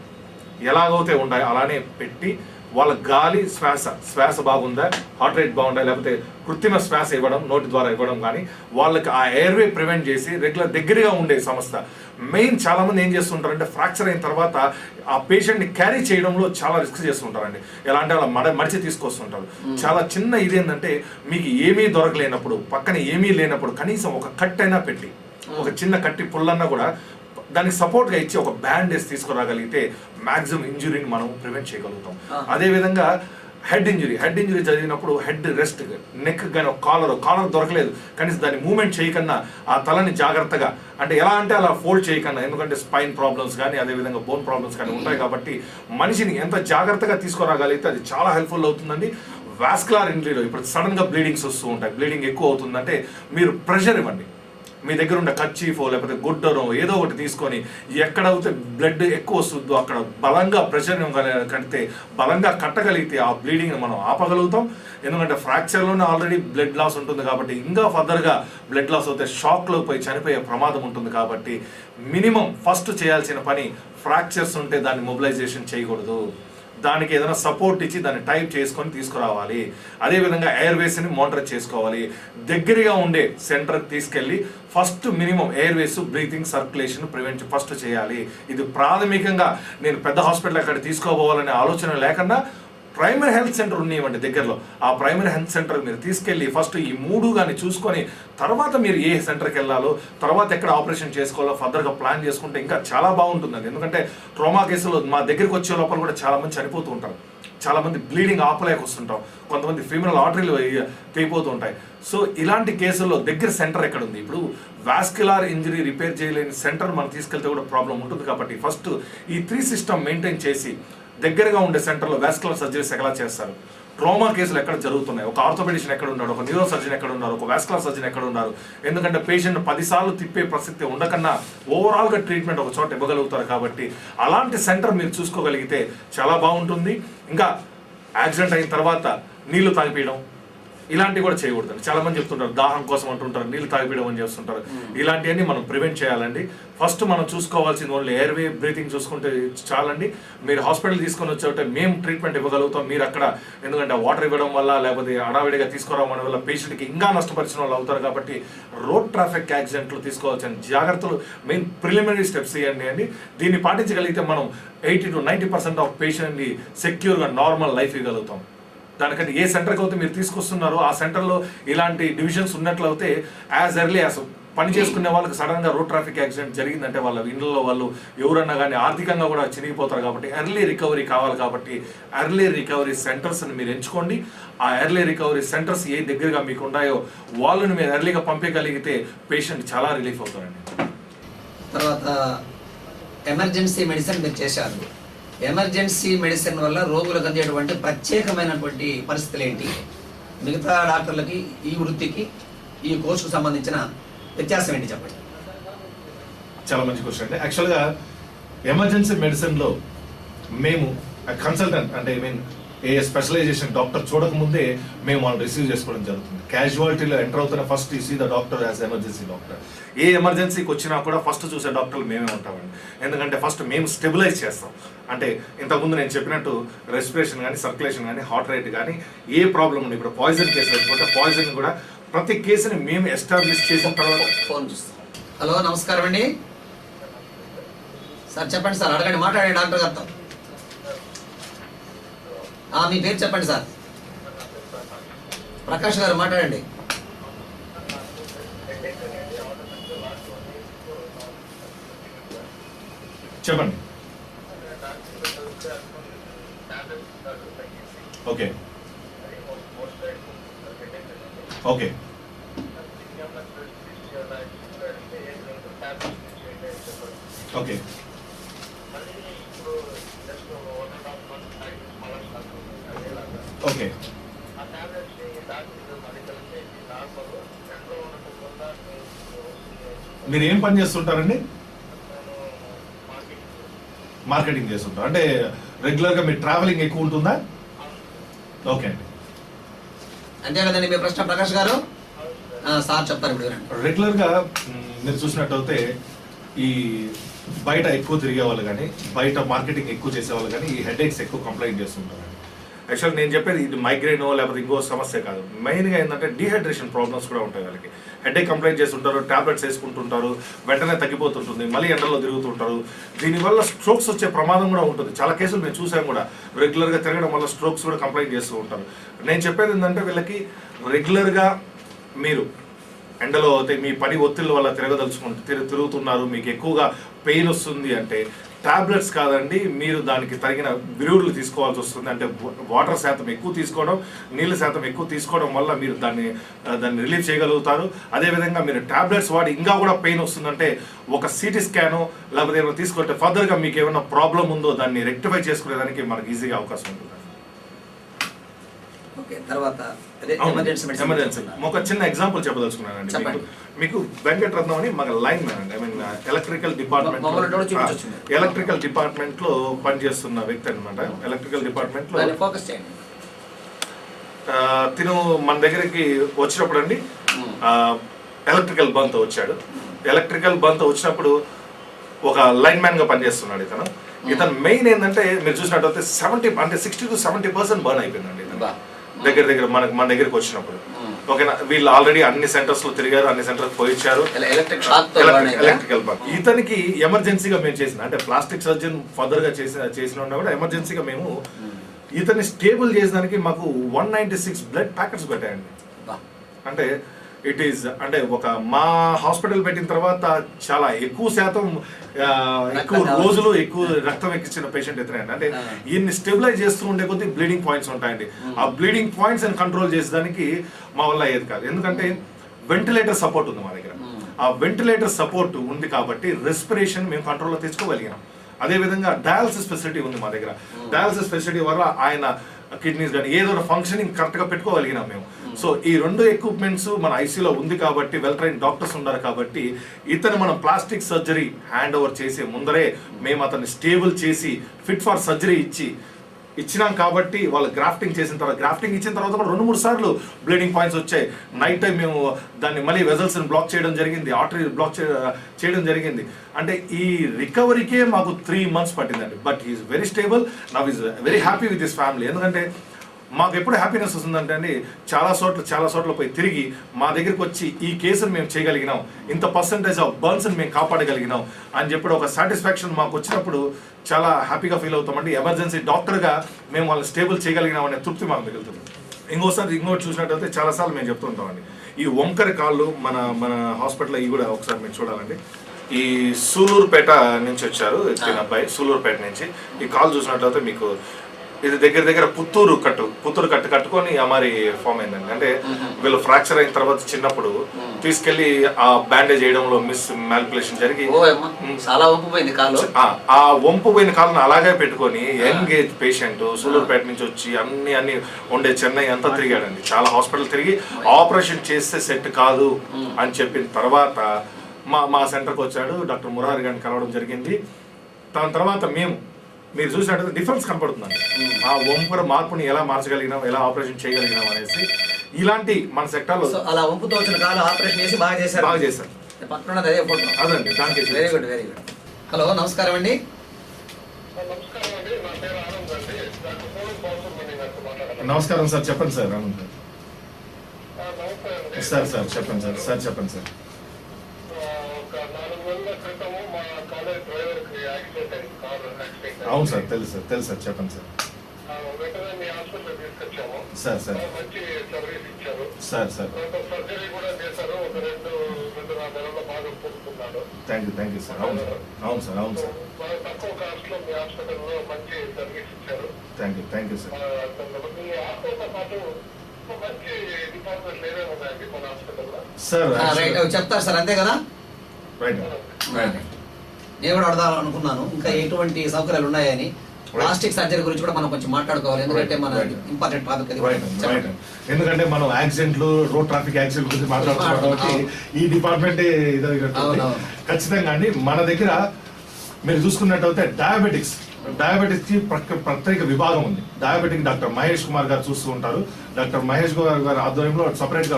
ఎలాగైతే ఉంటాయో అలానే పెట్టి వాళ్ళ గాలి శ్వాస బాగుందా, హార్ట్ రేట్ బాగుందా, లేకపోతే కృత్రిమ శ్వాస ఇవ్వడం నోటి ద్వారా ఇవ్వడం కానీ వాళ్ళకి ఆ ఎయిర్వే ప్రివెంట్ చేసి రెగ్యులర్ దగ్గరగా ఉండే సంస్థ. మెయిన్ చాలా మంది ఏం చేస్తుంటారంటే ఫ్రాక్చర్ అయిన తర్వాత ఆ పేషెంట్ని క్యారీ చేయడంలో చాలా రిస్క్ చేస్తుంటారండి. ఎలా అంటే అలా మడిచి తీసుకొస్తుంటారు. చాలా చిన్న ఇదేంటంటే మీకు ఏమీ దొరకలేనప్పుడు, పక్కన ఏమీ లేనప్పుడు కనీసం ఒక కట్ అయినా పెట్టి, ఒక చిన్న కట్టి పుల్లన్నా కూడా దానికి సపోర్ట్గా ఇచ్చి ఒక బ్యాండేజ్ తీసుకురాగలిగితే మ్యాక్సిమం ఇంజురీని మనం ప్రివెంట్ చేయగలుగుతాం. అదేవిధంగా హెడ్ ఇంజురీ జరిగినప్పుడు హెడ్ రెస్ట్, నెక్ కానీ ఒక కాలర్ దొరకలేదు కనీసం దాన్ని మూవ్మెంట్ చేయకన్నా ఆ తలని జాగ్రత్తగా అంటే ఎలా అంటే అలా ఫోల్డ్ చేయకన్నా, ఎందుకంటే స్పైన్ ప్రాబ్లమ్స్ కానీ అదేవిధంగా బోన్ ప్రాబ్లమ్స్ కానీ ఉంటాయి. కాబట్టి మనిషిని ఎంత జాగ్రత్తగా తీసుకురాగలిగితే అది చాలా హెల్ప్ఫుల్ అవుతుందండి. వాస్కులర్ ఇంజరీలో ఇప్పుడు సడన్గా బ్లీడింగ్స్ వస్తూ ఉంటాయి, బ్లీడింగ్ ఎక్కువ అవుతుందంటే మీరు ప్రెషర్ ఇవ్వండి. మీ దగ్గర ఉన్న కర్చీఫో లేకపోతే గుడ్డనో ఏదో ఒకటి తీసుకొని ఎక్కడైతే బ్లడ్ ఎక్కువ వస్తుందో అక్కడ బలంగా ప్రెషర్ కడితే, బలంగా కట్టగలిగితే ఆ బ్లీడింగ్ మనం ఆపగలుగుతాం. ఎందుకంటే ఫ్రాక్చర్లోనే ఆల్రెడీ బ్లడ్ లాస్ ఉంటుంది కాబట్టి ఇంకా ఫర్దర్గా బ్లడ్ లాస్ అవుతే షాక్లో పోయి చనిపోయే ప్రమాదం ఉంటుంది. కాబట్టి మినిమం ఫస్ట్ చేయాల్సిన పని ఫ్రాక్చర్స్ ఉంటే దాన్ని మొబిలైజేషన్ చేయకూడదు, దానికి ఏదైనా సపోర్ట్ ఇచ్చి దాన్ని టైప్ చేసుకొని తీసుకురావాలి. అదేవిధంగా ఎయిర్వేస్ని మానిటర్ చేసుకోవాలి. దగ్గరగా ఉండే సెంటర్కి తీసుకెళ్ళి first minimum Airways, breathing, circulation prevent first చేయాలి. ఇది ప్రాథమికంగా నేను పెద్ద హాస్పిటల్ అక్కడ తీసుకోపోవాలనే ఆలోచన లేకుండా ప్రైమరీ హెల్త్ సెంటర్ ఉన్నాయండి దగ్గరలో. ఆ ప్రైమరీ హెల్త్ సెంటర్ మీరు తీసుకెళ్ళి ఫస్ట్ ఈ 3 కానీ చూసుకొని తర్వాత మీరు ఏ సెంటర్కి వెళ్ళాలో, తర్వాత ఎక్కడ ఆపరేషన్ చేసుకోవాలో ఫర్దర్గా ప్లాన్ చేసుకుంటే ఇంకా చాలా బాగుంటుందండి. ఎందుకంటే ట్రోమా కేసులో మా దగ్గరికి వచ్చే లోపల కూడా చాలా మంది చనిపోతూ ఉంటారు, చాలా మంది బ్లీడింగ్ ఆపలేక వస్తుంటాం, కొంతమంది ఫీమరల్ ఆర్టరీలు తెగిపోతూ ఉంటాయి. సో ఇలాంటి కేసుల్లో దగ్గర సెంటర్ ఎక్కడ ఉంది? ఇప్పుడు వాస్కులర్ ఇంజరీ రిపేర్ చేయలేని సెంటర్ మనం తీసుకెళ్తే కూడా ప్రాబ్లం ఉంటుంది. కాబట్టి ఫస్ట్ ఈ 3 సిస్టమ్ మెయింటైన్ చేసి దగ్గరగా ఉండే సెంటర్లో వాస్కులర్ సర్జరీస్ ఎలా చేస్తారు, ట్రామా కేసులు ఎక్కడ జరుగుతున్నాయి, ఒక ఆర్థోపెడిషన్ ఎక్కడ ఉన్నారు, ఒక న్యూరో సర్జన్ ఎక్కడ ఉన్నారు, ఒక వాస్కులర్ సర్జన్ ఎక్కడ ఉన్నారు. ఎందుకంటే పేషెంట్ 10 సార్లు తిప్పే ప్రసక్తి ఉండకన్నా ఓవరాల్గా ట్రీట్మెంట్ ఒక చోట ఇవ్వగలుగుతారు. కాబట్టి అలాంటి సెంటర్ మీరు చూసుకోగలిగితే చాలా బాగుంటుంది. ఇంకా యాక్సిడెంట్ అయిన తర్వాత నీళ్లు తాగిపీయడం ఇలాంటివి కూడా చేయకూడదండి. చాలా మంది చెప్తుంటారు దాహం కోసం అంటుంటారు, నీళ్ళు తాగిపీయడం అని చేస్తుంటారు. ఇలాంటివన్నీ మనం ప్రివెంట్ చేయాలండి. ఫస్ట్ మనం చూసుకోవాల్సింది ఓన్లీ ఎయిర్వే బ్రీతింగ్ చూసుకుంటే చాలండి. మీరు హాస్పిటల్ తీసుకొని వచ్చే మేము ట్రీట్మెంట్ ఇవ్వగలుగుతాం. మీరు అక్కడ ఎందుకంటే వాటర్ ఇవ్వడం వల్ల లేకపోతే అడావిడిగా తీసుకురావడం వల్ల పేషెంట్కి ఇంకా నష్టపరిచిన వాళ్ళు అవుతారు. కాబట్టి రోడ్ ట్రాఫిక్ యాక్సిడెంట్లు తీసుకోవాల్సిన జాగ్రత్తలు మెయిన్ ప్రిలిమినరీ స్టెప్స్ ఇవ్వండి అండి. దీన్ని పాటించగలిగితే మనం 80 to 90% ఆఫ్ పేషెంట్ని సెక్యూర్గా నార్మల్ లైఫ్ ఇవ్వగలుగుతాం. దానికంటే ఏ సెంటర్కి అయితే మీరు తీసుకొస్తున్నారో ఆ సెంటర్లో ఇలాంటి డివిజన్స్ ఉన్నట్లయితే యాజ్ ఎర్లీ యాజ్ పని చేసుకునే వాళ్ళకి సడన్గా రోడ్ ట్రాఫిక్ యాక్సిడెంట్ జరిగిందంటే వాళ్ళ ఇండ్లలో వాళ్ళు ఎవరన్నా కానీ ఆర్థికంగా కూడా చినిగిపోతారు. కాబట్టి ఎర్లీ రికవరీ కావాలి. కాబట్టి ఎర్లీ రికవరీ సెంటర్స్ని మీరు ఎంచుకోండి. ఆ ఎర్లీ రికవరీ సెంటర్స్ ఏ దగ్గరగా మీకు ఉన్నాయో వాళ్ళని మీరు ఎర్లీగా పంపించగలిగితే పేషెంట్ చాలా రిలీఫ్ అవుతారండి. తర్వాత ఎమర్జెన్సీ మెడిసిన్ మీరు చేశారు. ఎమర్జెన్సీ మెడిసిన్ వల్ల రోగులకు అందేటువంటి ప్రత్యేకమైనటువంటి పరిస్థితులు ఏంటి? మిగతా డాక్టర్లకి ఈ వృత్తికి ఈ కోర్సుకు సంబంధించిన వ్యత్యాసం ఏంటి చెప్పండి. చాలా మంచి క్వశ్చన్ అండి. యాక్చువల్గా ఎమర్జెన్సీ మెడిసిన్లో మేము కన్సల్టెంట్ అంటే ఏ స్పెషలైజేషన్ డాక్టర్ చూడకముందే మేము వాళ్ళు రిసీవ్ చేసుకోవడం జరుగుతుంది. క్యాజువాలిటీలో ఎంటర్ అవుతున్న ఫస్ట్ ఈ see the doctor as emergency doctor. ఏ ఎమర్జెన్సీకి వచ్చినా కూడా ఫస్ట్ చూసే డాక్టర్లు మేమే ఉంటామండి. ఎందుకంటే ఫస్ట్ మేము స్టెబిలైజ్ చేస్తాం. అంటే ఇంతకుముందు నేను చెప్పినట్టు రెస్పిరేషన్ కానీ సర్క్యులేషన్ కానీ హార్ట్ రేట్ కానీ ఏ ప్రాబ్లం ఉంది. ఇప్పుడు పాయిజన్ కేసు పెట్టుకుంటే పాయిజన్ కూడా ప్రతి కేసుని మేము ఎస్టాబ్లిష్ చేసిన తర్వాత ఫోన్ చూస్తాం. హలో, నమస్కారం అండి సార్. చెప్పండి సార్, అడగండి, మాట్లాడండి డాక్టర్ గారితో. మీ పేరు చెప్పండి సార్. ప్రకాష్ గారు మాట్లాడండి. చెప్పండి. ఓకే ఓకే ఓకే ఓకే మీరు ఏం పని చేస్తుంటారండి? మార్కెటింగ్ చేస్తుంటారు. అంటే రెగ్యులర్గా మీ ట్రావెలింగ్ ఎక్కువ ఉంటుందా? ఓకే అండి. అంతే కదండి మీ ప్రశ్న ప్రకాష్ గారు. సార్ చెప్తారు ఇప్పుడు. రెగ్యులర్గా మీరు చూసినట్టయితే ఈ బయట ఎక్కువ తిరిగే వాళ్ళు కానీ బయట మార్కెటింగ్ ఎక్కువ చేసేవాళ్ళు కానీ ఈ హెడేక్స్ ఎక్కువ కంప్లైంట్ చేస్తుంటారు. యాక్చువల్ నేను చెప్పేది ఇది మైగ్రేనో లేకపోతే ఇంకో సమస్య కాదు. మెయిన్గా ఏంటంటే డీహైడ్రేషన్ ప్రాబ్లమ్స్ కూడా ఉంటాయి వాళ్ళకి. హెడేక్ కంప్లైంట్ చేస్తుంటారు, టాబ్లెట్స్ వేసుకుంటుంటారు, వెంటనే తగ్గిపోతుంటుంది, మళ్ళీ ఎండలో తిరుగుతుంటారు. దీనివల్ల స్ట్రోక్స్ వచ్చే ప్రమాదం కూడా ఉంటుంది. చాలా కేసులు మేము చూసాం కూడా. రెగ్యులర్గా తిరగడం వల్ల స్ట్రోక్స్ కూడా కంప్లైంట్ చేస్తూ ఉంటారు. నేను చెప్పేది ఏంటంటే వీళ్ళకి రెగ్యులర్గా మీరు ఎండలో అయితే మీ పని ఒత్తిళ్ళ వల్ల తిరుగుతున్నారు, మీకు ఎక్కువగా పెయిన్ వస్తుంది అంటే టాబ్లెట్స్ కాదండి, మీరు దానికి తగిన విరుగుడులు తీసుకోవాల్సి వస్తుంది. అంటే వాటర్ శాతం ఎక్కువ తీసుకోవడం, నీళ్ళ శాతం ఎక్కువ తీసుకోవడం వల్ల మీరు దాన్ని రిలీఫ్ చేయగలుగుతారు. అదేవిధంగా మీరు టాబ్లెట్స్ వాడి ఇంకా కూడా పెయిన్ వస్తుందంటే ఒక సిటీ స్కాను లేకపోతే ఏమైనా తీసుకుంటే ఫర్దర్గా మీకు ఏమైనా ప్రాబ్లం ఉందో దాన్ని రెక్టిఫై చేసుకునేదానికి మనకి ఈజీగా అవకాశం ఉంటుంది. తర్వాత ఎమర్జెన్సీ ఒక చిన్న ఎగ్జాంపుల్ చెప్పదలుచుకున్నానండి. మీకు వెంకటరత్నం అని మాకు లైన్ మ్యాన్ అండి. ఎలక్ట్రికల్ డిపార్ట్మెంట్ లో పనిచేస్తున్న వ్యక్తి అనమాట. ఎలక్ట్రికల్ డిపార్ట్మెంట్ లో తిను మన దగ్గరికి వచ్చినప్పుడు అండి ఎలక్ట్రికల్ బంత్ వచ్చాడు. ఎలక్ట్రికల్ బంత్ వచ్చినప్పుడు ఒక లైన్ మ్యాన్ గా పనిచేస్తున్నాడు ఇతను మెయిన్ ఏంటంటే మీరు చూసినట్టయితే 60 to 70% బర్న్ అయిపోయిందండి దగ్గర మన దగ్గరికి వచ్చినప్పుడు. ఓకేనా, వీళ్ళు ఆల్రెడీ అన్ని సెంటర్స్ లో తిరిగారు, అన్ని సెంటర్స్ పోయించారు ఎలక్ట్రికల్ బంక్. ఇతనికి ఎమర్జెన్సీగా మేము చేసిన అంటే ప్లాస్టిక్ సర్జన్ ఫర్దర్ గా చేసిన కూడా ఎమర్జెన్సీగా మేము ఇతన్ని స్టేబుల్ చేసేదానికి మాకు 196 బ్లడ్ ప్యాకెట్స్ పెట్టాయండి. అంటే ఇట్ ఈస్ అంటే ఒక మా హాస్పిటల్ పెట్టిన తర్వాత చాలా ఎక్కువ శాతం ఎక్కువ రోజులు ఎక్కువ రక్తం ఎక్కించిన పేషెంట్ ఎదురైంది. అంటే ఈయన్ని స్టెబిలైజ్ చేస్తూ ఉండే కొద్దీ బ్లీడింగ్ పాయింట్స్ ఉంటాయండి. ఆ బ్లీడింగ్ పాయింట్స్ అని కంట్రోల్ చేసేదానికి మా వల్ల అయ్యేది కాదు. ఎందుకంటే వెంటిలేటర్ సపోర్ట్ ఉంది మా దగ్గర. ఆ వెంటిలేటర్ సపోర్ట్ ఉంది కాబట్టి రెస్పిరేషన్ మేము కంట్రోల్లో తెచ్చుకోగలిగినాం. అదేవిధంగా డయాలసిస్ ఫెసిలిటీ ఉంది మా దగ్గర. డయాలసిస్ ఫెసిలిటీ వల్ల ఆయన కిడ్నీస్ కానీ ఏదో ఒక ఫంక్షనింగ్ కరెక్ట్గా పెట్టుకోగలిగినాం మేము. సో ఈ 2 ఎక్విప్మెంట్స్ మన ఐసీయూలో ఉంది కాబట్టి, వెల్ ట్రైన్ డాక్టర్స్ ఉన్నారు కాబట్టి, ఇతను మనం ప్లాస్టిక్ సర్జరీ హ్యాండ్ ఓవర్ చేసే ముందరే మేము అతన్ని స్టేబుల్ చేసి ఫిట్ ఫర్ సర్జరీ ఇచ్చినాం కాబట్టి, వాళ్ళు గ్రాఫ్టింగ్ ఇచ్చిన తర్వాత కూడా 2-3 సార్లు బ్లీడింగ్ పాయింట్స్ వచ్చాయి. నైట్ టైం మేము దాన్ని మళ్ళీ వెజల్స్ని బ్లాక్ చేయడం జరిగింది, ఆర్టరీ బ్లాక్ చేయడం జరిగింది. అంటే ఈ రికవరీకే మాకు 3 months పట్టిందండి. But is very stable, now is very happy with this family. ఎందుకంటే మాకు ఎప్పుడు హ్యాపీనెస్ వస్తుందంటే అండి, చాలా చోట్ల పోయి తిరిగి మా దగ్గరికి వచ్చి ఈ కేసును మేము చేయగలిగినాం, ఇంత పర్సంటేజ్ ఆఫ్ బర్న్స్ని మేము కాపాడగలిగినాం అని చెప్పి ఒక సాటిస్ఫాక్షన్ మాకు వచ్చినప్పుడు చాలా హ్యాపీగా ఫీల్ అవుతామండి. ఎమర్జెన్సీ డాక్టర్గా మేము వాళ్ళని స్టేబుల్ చేయగలిగినాం అనే తృప్తి మాకు మిగులుతుంది. ఇంకోటి చూసినట్టయితే చాలాసార్లు మేము చెప్తుంటామండి, ఈ వంకర కాళ్ళు మన హాస్పిటల్లో ఇవి కూడా ఒకసారి మీరు చూడాలండి. ఈ సూలూరుపేట నుంచి వచ్చారు అబ్బాయి, సూలూరుపేట నుంచి. ఈ కాల్ చూసినట్లయితే మీకు ఇది దగ్గర పుత్తూరు కట్టు కట్టుకొని అమారి ఫామ్ అయిందండి. అంటే వీళ్ళు ఫ్రాక్చర్ అయిన తర్వాత చిన్నప్పుడు తీసుకెళ్లి ఆ బ్యాండేజ్ చేయడంలో మ్యానిపులేషన్ జరిగి చాలా వంపుపోయింది కాలు. ఆ వంపుపోయిన కాళ్ళను అలాగే పెట్టుకొని యంగ్ ఏజ్ పేషెంట్ సూలూరుపేట నుంచి వచ్చి అన్ని ఉండే చెన్నై అంతా తిరిగాడండి. చాలా హాస్పిటల్ తిరిగి ఆపరేషన్ చేస్తే సెట్ కాదు అని చెప్పిన తర్వాత మా సెంటర్కి వచ్చాడు. డాక్టర్ మురారి గారిని కలవడం జరిగింది. దాని తర్వాత మీరు చూసినట్టు డిఫరెన్స్ కనపడుతుందండి. ఆ వంపుర మార్పుని ఎలా మార్చగలిగినాం, ఎలా ఆపరేషన్ చేయగలిగినాం అనేసి. ఇలాంటి మన సెక్టార్లో అలా వంపుతో వచ్చిన కాలు ఆపరేషన్ చేసి బాగా చేశారు. పక్కన అదే ఫోటో అదండి. దానికి వెరీ గుడ్. హలో, నమస్కారం అండి. నమస్కారం సార్, చెప్పండి సార్. సార్ చెప్పండి సార్. అవును సార్, తెలుసు సార్, చెప్పండి sir. Sir thank you sir. అవును sir. Thank you sir. Sir చెప్తారు సార్, అంతే కదా. రైట్. నేను కూడా అడదాం అనుకున్నాను, ఇంకా ఎటువంటి సౌకర్యాలు ఉన్నాయని. ప్లాస్టిక్ సర్జరీ గురించి కూడా మనం కొంచెం మాట్లాడుకోవాలి, ఎందుకంటే మన ఇంపార్టెంట్ టాపిక్ అది. ఎందుకంటే మనం యాక్సిడెంట్లు, రోడ్ ట్రాఫిక్ యాక్సిడెంట్ గురించి మాట్లాడుతున్నాం కాబట్టి ఈ డిపార్ట్మెంట్ ఖచ్చితంగా అండి. మన దగ్గర మీరు చూసుకున్నట్టయితే డయాబెటిక్స్ కి ప్రత్యేక విభాగం ఉంది. డయాబెటిక్ డాక్టర్ మహేష్ కుమార్ గారు చూస్తూ ఉంటారు. డాక్టర్ మహేష్ కుమార్ గారి ఆధ్వర్యంలో సపరేట్ గా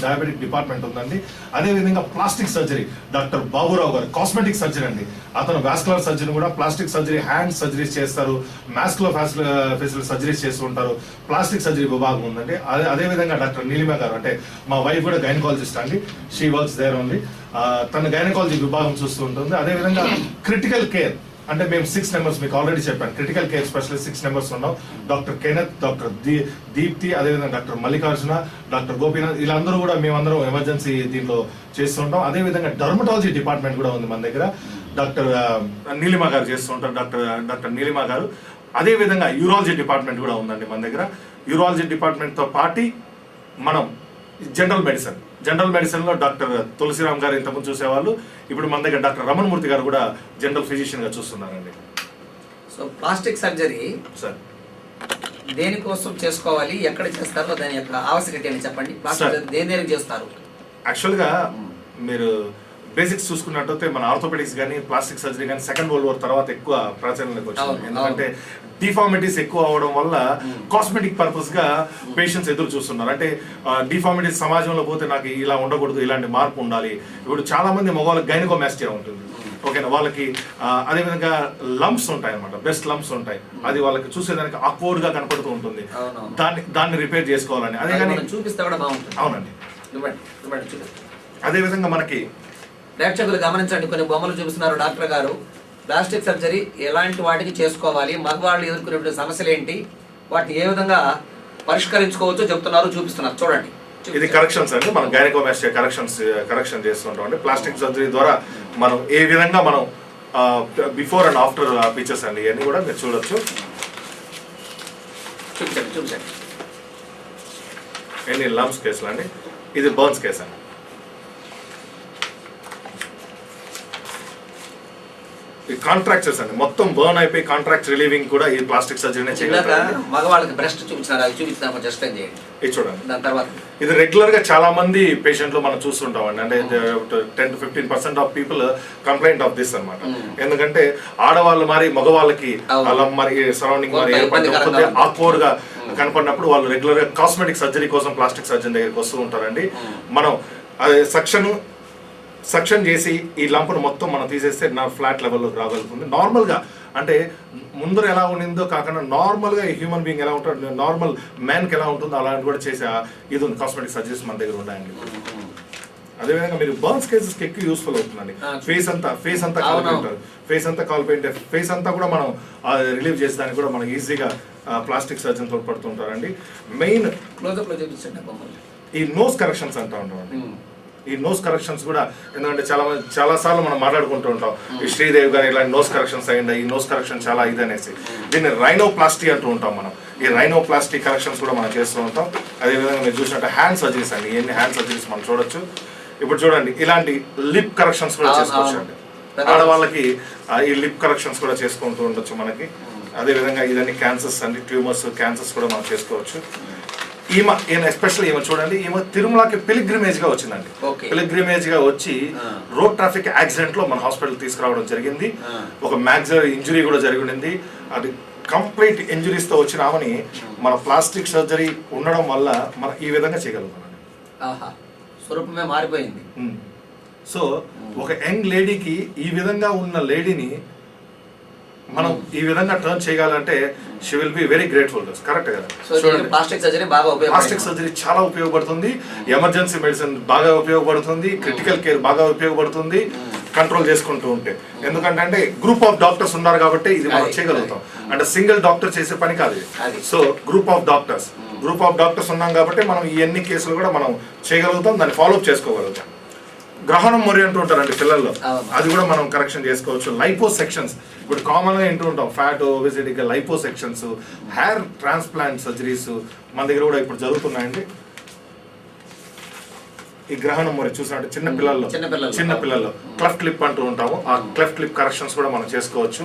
డయాబెటిక్ డిపార్ట్మెంట్ ఉందండి. అదే విధంగా ప్లాస్టిక్ సర్జరీ డాక్టర్ బాబురావు గారు, కాస్మెటిక్ సర్జరీ అండి. అతను వాస్కులర్ సర్జరీ కూడా, ప్లాస్టిక్ సర్జరీ, హ్యాండ్ సర్జరీస్ చేస్తారు, మాస్కులర్ ఫేషియల్ సర్జరీస్ చేస్తూ ఉంటారు. ప్లాస్టిక్ సర్జరీ విభాగం ఉందండి. అదే విధంగా డాక్టర్ నీలిమ గారు, అంటే మా వైఫ్ కూడా గైనకాలజిస్ట్ అండి, షీ వర్క్స్ దేర్ ఓన్లీ. తన గైనకాలజీ విభాగం చూస్తూ ఉంటుంది. అదేవిధంగా క్రిటికల్ కేర్ అంటే మేము 6 members మీకు ఆల్రెడీ చెప్పాను. క్రిటికల్ కేర్ స్పెషలిస్ట్ 6 members ఉన్నాం. డాక్టర్ కెనత్, డాక్టర్ దీప్తి, అదేవిధంగా డాక్టర్ మల్లికార్జున, డాక్టర్ గోపీనాథ్, వీళ్ళందరూ కూడా మేమందరం ఎమర్జెన్సీ దీంట్లో చేస్తుంటాం. అదేవిధంగా డర్మటాలజీ డిపార్ట్మెంట్ కూడా ఉంది మన దగ్గర. డాక్టర్ నీలిమ గారు చేస్తూ ఉంటారు, డాక్టర్ నీలిమ గారు. అదేవిధంగా యూరాలజీ డిపార్ట్మెంట్ కూడా ఉందండి మన దగ్గర. యూరాలజీ డిపార్ట్మెంట్తో పాటు మనం జనరల్ మెడిసిన్లో డాక్టర్ తులసిరామ్ గారు ఇంతకుముందు చూసేవాళ్ళు. ఇప్పుడు మన దగ్గర డాక్టర్ రమణమూర్తి గారు కూడా జనరల్ ఫిజిషియన్ గా చూస్తున్నారండి. సో ప్లాస్టిక్ సర్జరీ సార్ దేనికోసం చేసుకోవాలి, ఎక్కడ చేస్తారో దాని యొక్క ఆవశ్యకత అని చెప్పండి. ప్లాస్టిక్ దేనికి చేస్తారు? యాక్చువల్గా మీరు బేసిక్స్ చూసుకున్నట్టయితే మన ఆర్థోపెడిక్స్ కానీ, ప్లాస్టిక్ సర్జరీ కానీ సెకండ్ వరల్డ్ వార్ తర్వాత ఎక్కువ ప్రాచుర్యంలోకి వచ్చింది. ఎందుకంటే డిఫార్మిటీస్ ఎక్కువ అవడం వల్ల కాస్మెటిక్ పర్పస్ గా పేషెంట్స్ ఎదురు చూస్తున్నారు. అంటే డిఫార్మిటీస్ సమాజంలో పోతే నాకు ఇలా ఉండకూడదు, ఇలాంటి మార్పు ఉండాలి. ఇప్పుడు చాలా మంది మగవాళ్ళకి గైనకోమాస్టియా ఉంటుంది, ఓకేనా. వాళ్ళకి అదేవిధంగా లంప్స్ ఉంటాయి అనమాట, బ్రెస్ట్ లంప్స్ ఉంటాయి. అది వాళ్ళకి చూసేదానికి ఆక్వర్డ్ గా కనపడుతూ ఉంటుంది. దాన్ని రిపేర్ చేసుకోవాలని. అదే కానీ చూపిస్తే కూడా బాగుంటుంది. అవునండి. అదేవిధంగా మనకి ప్రేక్షకులు గమనించండి, కొన్ని బొమ్మలు చూపిస్తున్నారు డాక్టర్ గారు. ప్లాస్టిక్ సర్జరీ ఎలాంటి వాటికి చేసుకోవాలి, మగవాళ్ళు ఎదుర్కొనే సమస్యలు ఏంటి, వాటిని ఏ విధంగా పరిష్కరించుకోవచ్చో చెప్తున్నారు, చూపిస్తున్నారు. చూడండి, ఇది కరెక్షన్స్ అండి. మనం గైనకోమాస్టియా కరెక్షన్ చేస్తుంటాం అండి. ప్లాస్టిక్ సర్జరీ ద్వారా మనం ఏ విధంగా మనం బిఫోర్ అండ్ ఆఫ్టర్ పిక్చర్స్ అండి, ఇవన్నీ కూడా మీరు చూడొచ్చు. చూపించండి. ఎన్ని లంప్స్ కేసులు అండి. ఇది బర్న్స్ కేసు అండి. కాంట్రాక్చర్స్ అండి, మొత్తం బర్న్ అయిపోయి కాంట్రాక్ట్ రిలీవింగ్ కూడా ఈ ప్లాస్టిక్ సర్జరీనే చేయగలుగుతారు. మగవాళ్ళకి బ్రెస్ట్ చూపించారు, అది చూపించిన కొంచెం ఎక్స్ప్లెయిన్ చేయండి. ఇది చూడండి. దాని తర్వాత ఇది రెగ్యులర్ గా చాలా మంది పేషెంట్లు మనం చూస్తుంటామండి. అంటే 10 to 15% of people complaint of this అనమాట. ఎందుకంటే ఆడవాళ్ళు మరి మగవాళ్ళకి అలా మరి సరౌండింగ్ మరి ఏర్పడి ఆక్వర్డ్ గా కనపడినప్పుడు వాళ్ళు రెగ్యులర్ గా కాస్మెటిక్ సర్జరీ కోసం ప్లాస్టిక్ సర్జన్ దగ్గరికి వస్తూ ఉంటారండి. మనం సక్షన్ చేసి ఈ లంపును మొత్తం మనం తీసేస్తే నా ఫ్లాట్ లెవెల్లోకి రాగలుగుతుంది. నార్మల్గా అంటే ముందర ఎలా ఉండిందో కాకుండా నార్మల్గా హ్యూమన్ బీయింగ్ ఎలా ఉంటాడు, నార్మల్ మ్యాన్కి ఎలా ఉంటుందో అలాంటి కూడా చేసే ఇది ఉంది. కాస్మెటిక్ సర్జరీస్ మన దగ్గర ఉన్నాయండి. అదేవిధంగా మీరు బర్న్స్ కేసెస్కి ఎక్కువ యూస్ఫుల్ అవుతుందండి. ఫేస్ అంతా కాలిపోయింటారు, ఫేస్ అంతా కూడా మనం రిలీవ్ చేసేదానికి కూడా మనం ఈజీగా ప్లాస్టిక్ సర్జన్ తోడ్పడుతుంటారండి. మెయిన్ ఈ నోస్ కరెక్షన్స్ అంటూ ఉంటామండి. ఈ నోస్ కరెక్షన్స్ కూడా ఎందుకంటే చాలా సార్లు మనం మాట్లాడుకుంటూ ఉంటాం, ఈ శ్రీదేవి గారు ఇలాంటి నోస్ కరెక్షన్స్ అయ్యింది, ఈ నోస్ కరెక్షన్ చాలా ఇది అనేసి. దీన్ని రైనోప్లాస్టీ అంటూ ఉంటాం మనం. ఈ రైనోప్లాస్టీ కరెక్షన్స్ కూడా మనం చేస్తూ ఉంటాం. అదేవిధంగా మీరు చూసినట్టు హ్యాండ్ సర్జరీస్ అండి, ఎన్ని హ్యాండ్ సర్జరీస్ మనం చూడొచ్చు. ఇప్పుడు చూడండి, ఇలాంటి లిప్ కరెక్షన్స్ కూడా చేసుకోవచ్చు అండి. ఆడవాళ్ళకి ఈ లిప్ కరెక్షన్స్ కూడా చేసుకుంటూ ఉండొచ్చు మనకి. అదేవిధంగా ఇదన్నీ క్యాన్సర్స్ అండి, ట్యూమర్స్ క్యాన్సర్స్ కూడా మనం చేసుకోవచ్చు. ఈమె ఎస్పెషల్లీ ఈమె చూడండి, ఈమె తిరుమలకి పిలిగ్రిమేజ్ గా వచ్చిందండి. పిలిగ్రిమేజ్ గా వచ్చి రోడ్ ట్రాఫిక్ యాక్సిడెంట్ లో మన హాస్పిటల్ తీసుకురావడం జరిగింది. ఒక మ్యాక్సిలరీ ఇంజురీ కూడా జరిగింది. అది కంప్లీట్ ఇంజురీస్ తో వచ్చిన ఆమెని మన ప్లాస్టిక్ సర్జరీ ఉండడం వల్ల మనం ఈ విధంగా చేయగలుగుతామండి. స్వరూపమే మారిపోయింది. సో ఒక యంగ్ లేడీకి ఈ విధంగా ఉన్న లేడీని మనం ఈ విధంగా టర్న్ చేయగలంటే she will be very grateful. Correct కదా? ప్లాస్టిక్ సర్జరీ చాలా ఉపయోగపడుతుంది. ఎమర్జెన్సీ మెడిసిన్ బాగా ఉపయోగపడుతుంది. క్రిటికల్ కేర్ బాగా ఉపయోగపడుతుంది కంట్రోల్ చేసుకుంటూ ఉంటే. ఎందుకంటే అంటే గ్రూప్ ఆఫ్ డాక్టర్స్ ఉన్నారు కాబట్టి ఇది మనం చేయగలుగుతాం. అంటే సింగిల్ డాక్టర్ చేసే పని కాదు. సో గ్రూప్ ఆఫ్ డాక్టర్స్ ఉన్నాం కాబట్టి మనం ఈ అన్ని కేసులు కూడా మనం చేయగలుగుతాం, దాన్ని ఫాలోఅప్ చేసుకోగలుగుతాం. గ్రహణం మొరి అంటూ ఉంటారండి పిల్లల్లో, అది కూడా మనం కరెక్షన్ చేసుకోవచ్చు. లైపోసెక్షన్స్ ఇప్పుడు కామన్ గా వింటూ ఉంటాం, fat obesity, liposuctions, hair transplant surgeries మన దగ్గర కూడా ఇప్పుడు జరుగుతున్నాయండి. ఈ గ్రహణం మొరి చూసినట్టు చిన్న పిల్లల్లో క్లెఫ్ట్ లిప్ అంటూ ఉంటాము. ఆ క్లెఫ్ట్ లిప్ కరెక్షన్స్ కూడా మనం చేసుకోవచ్చు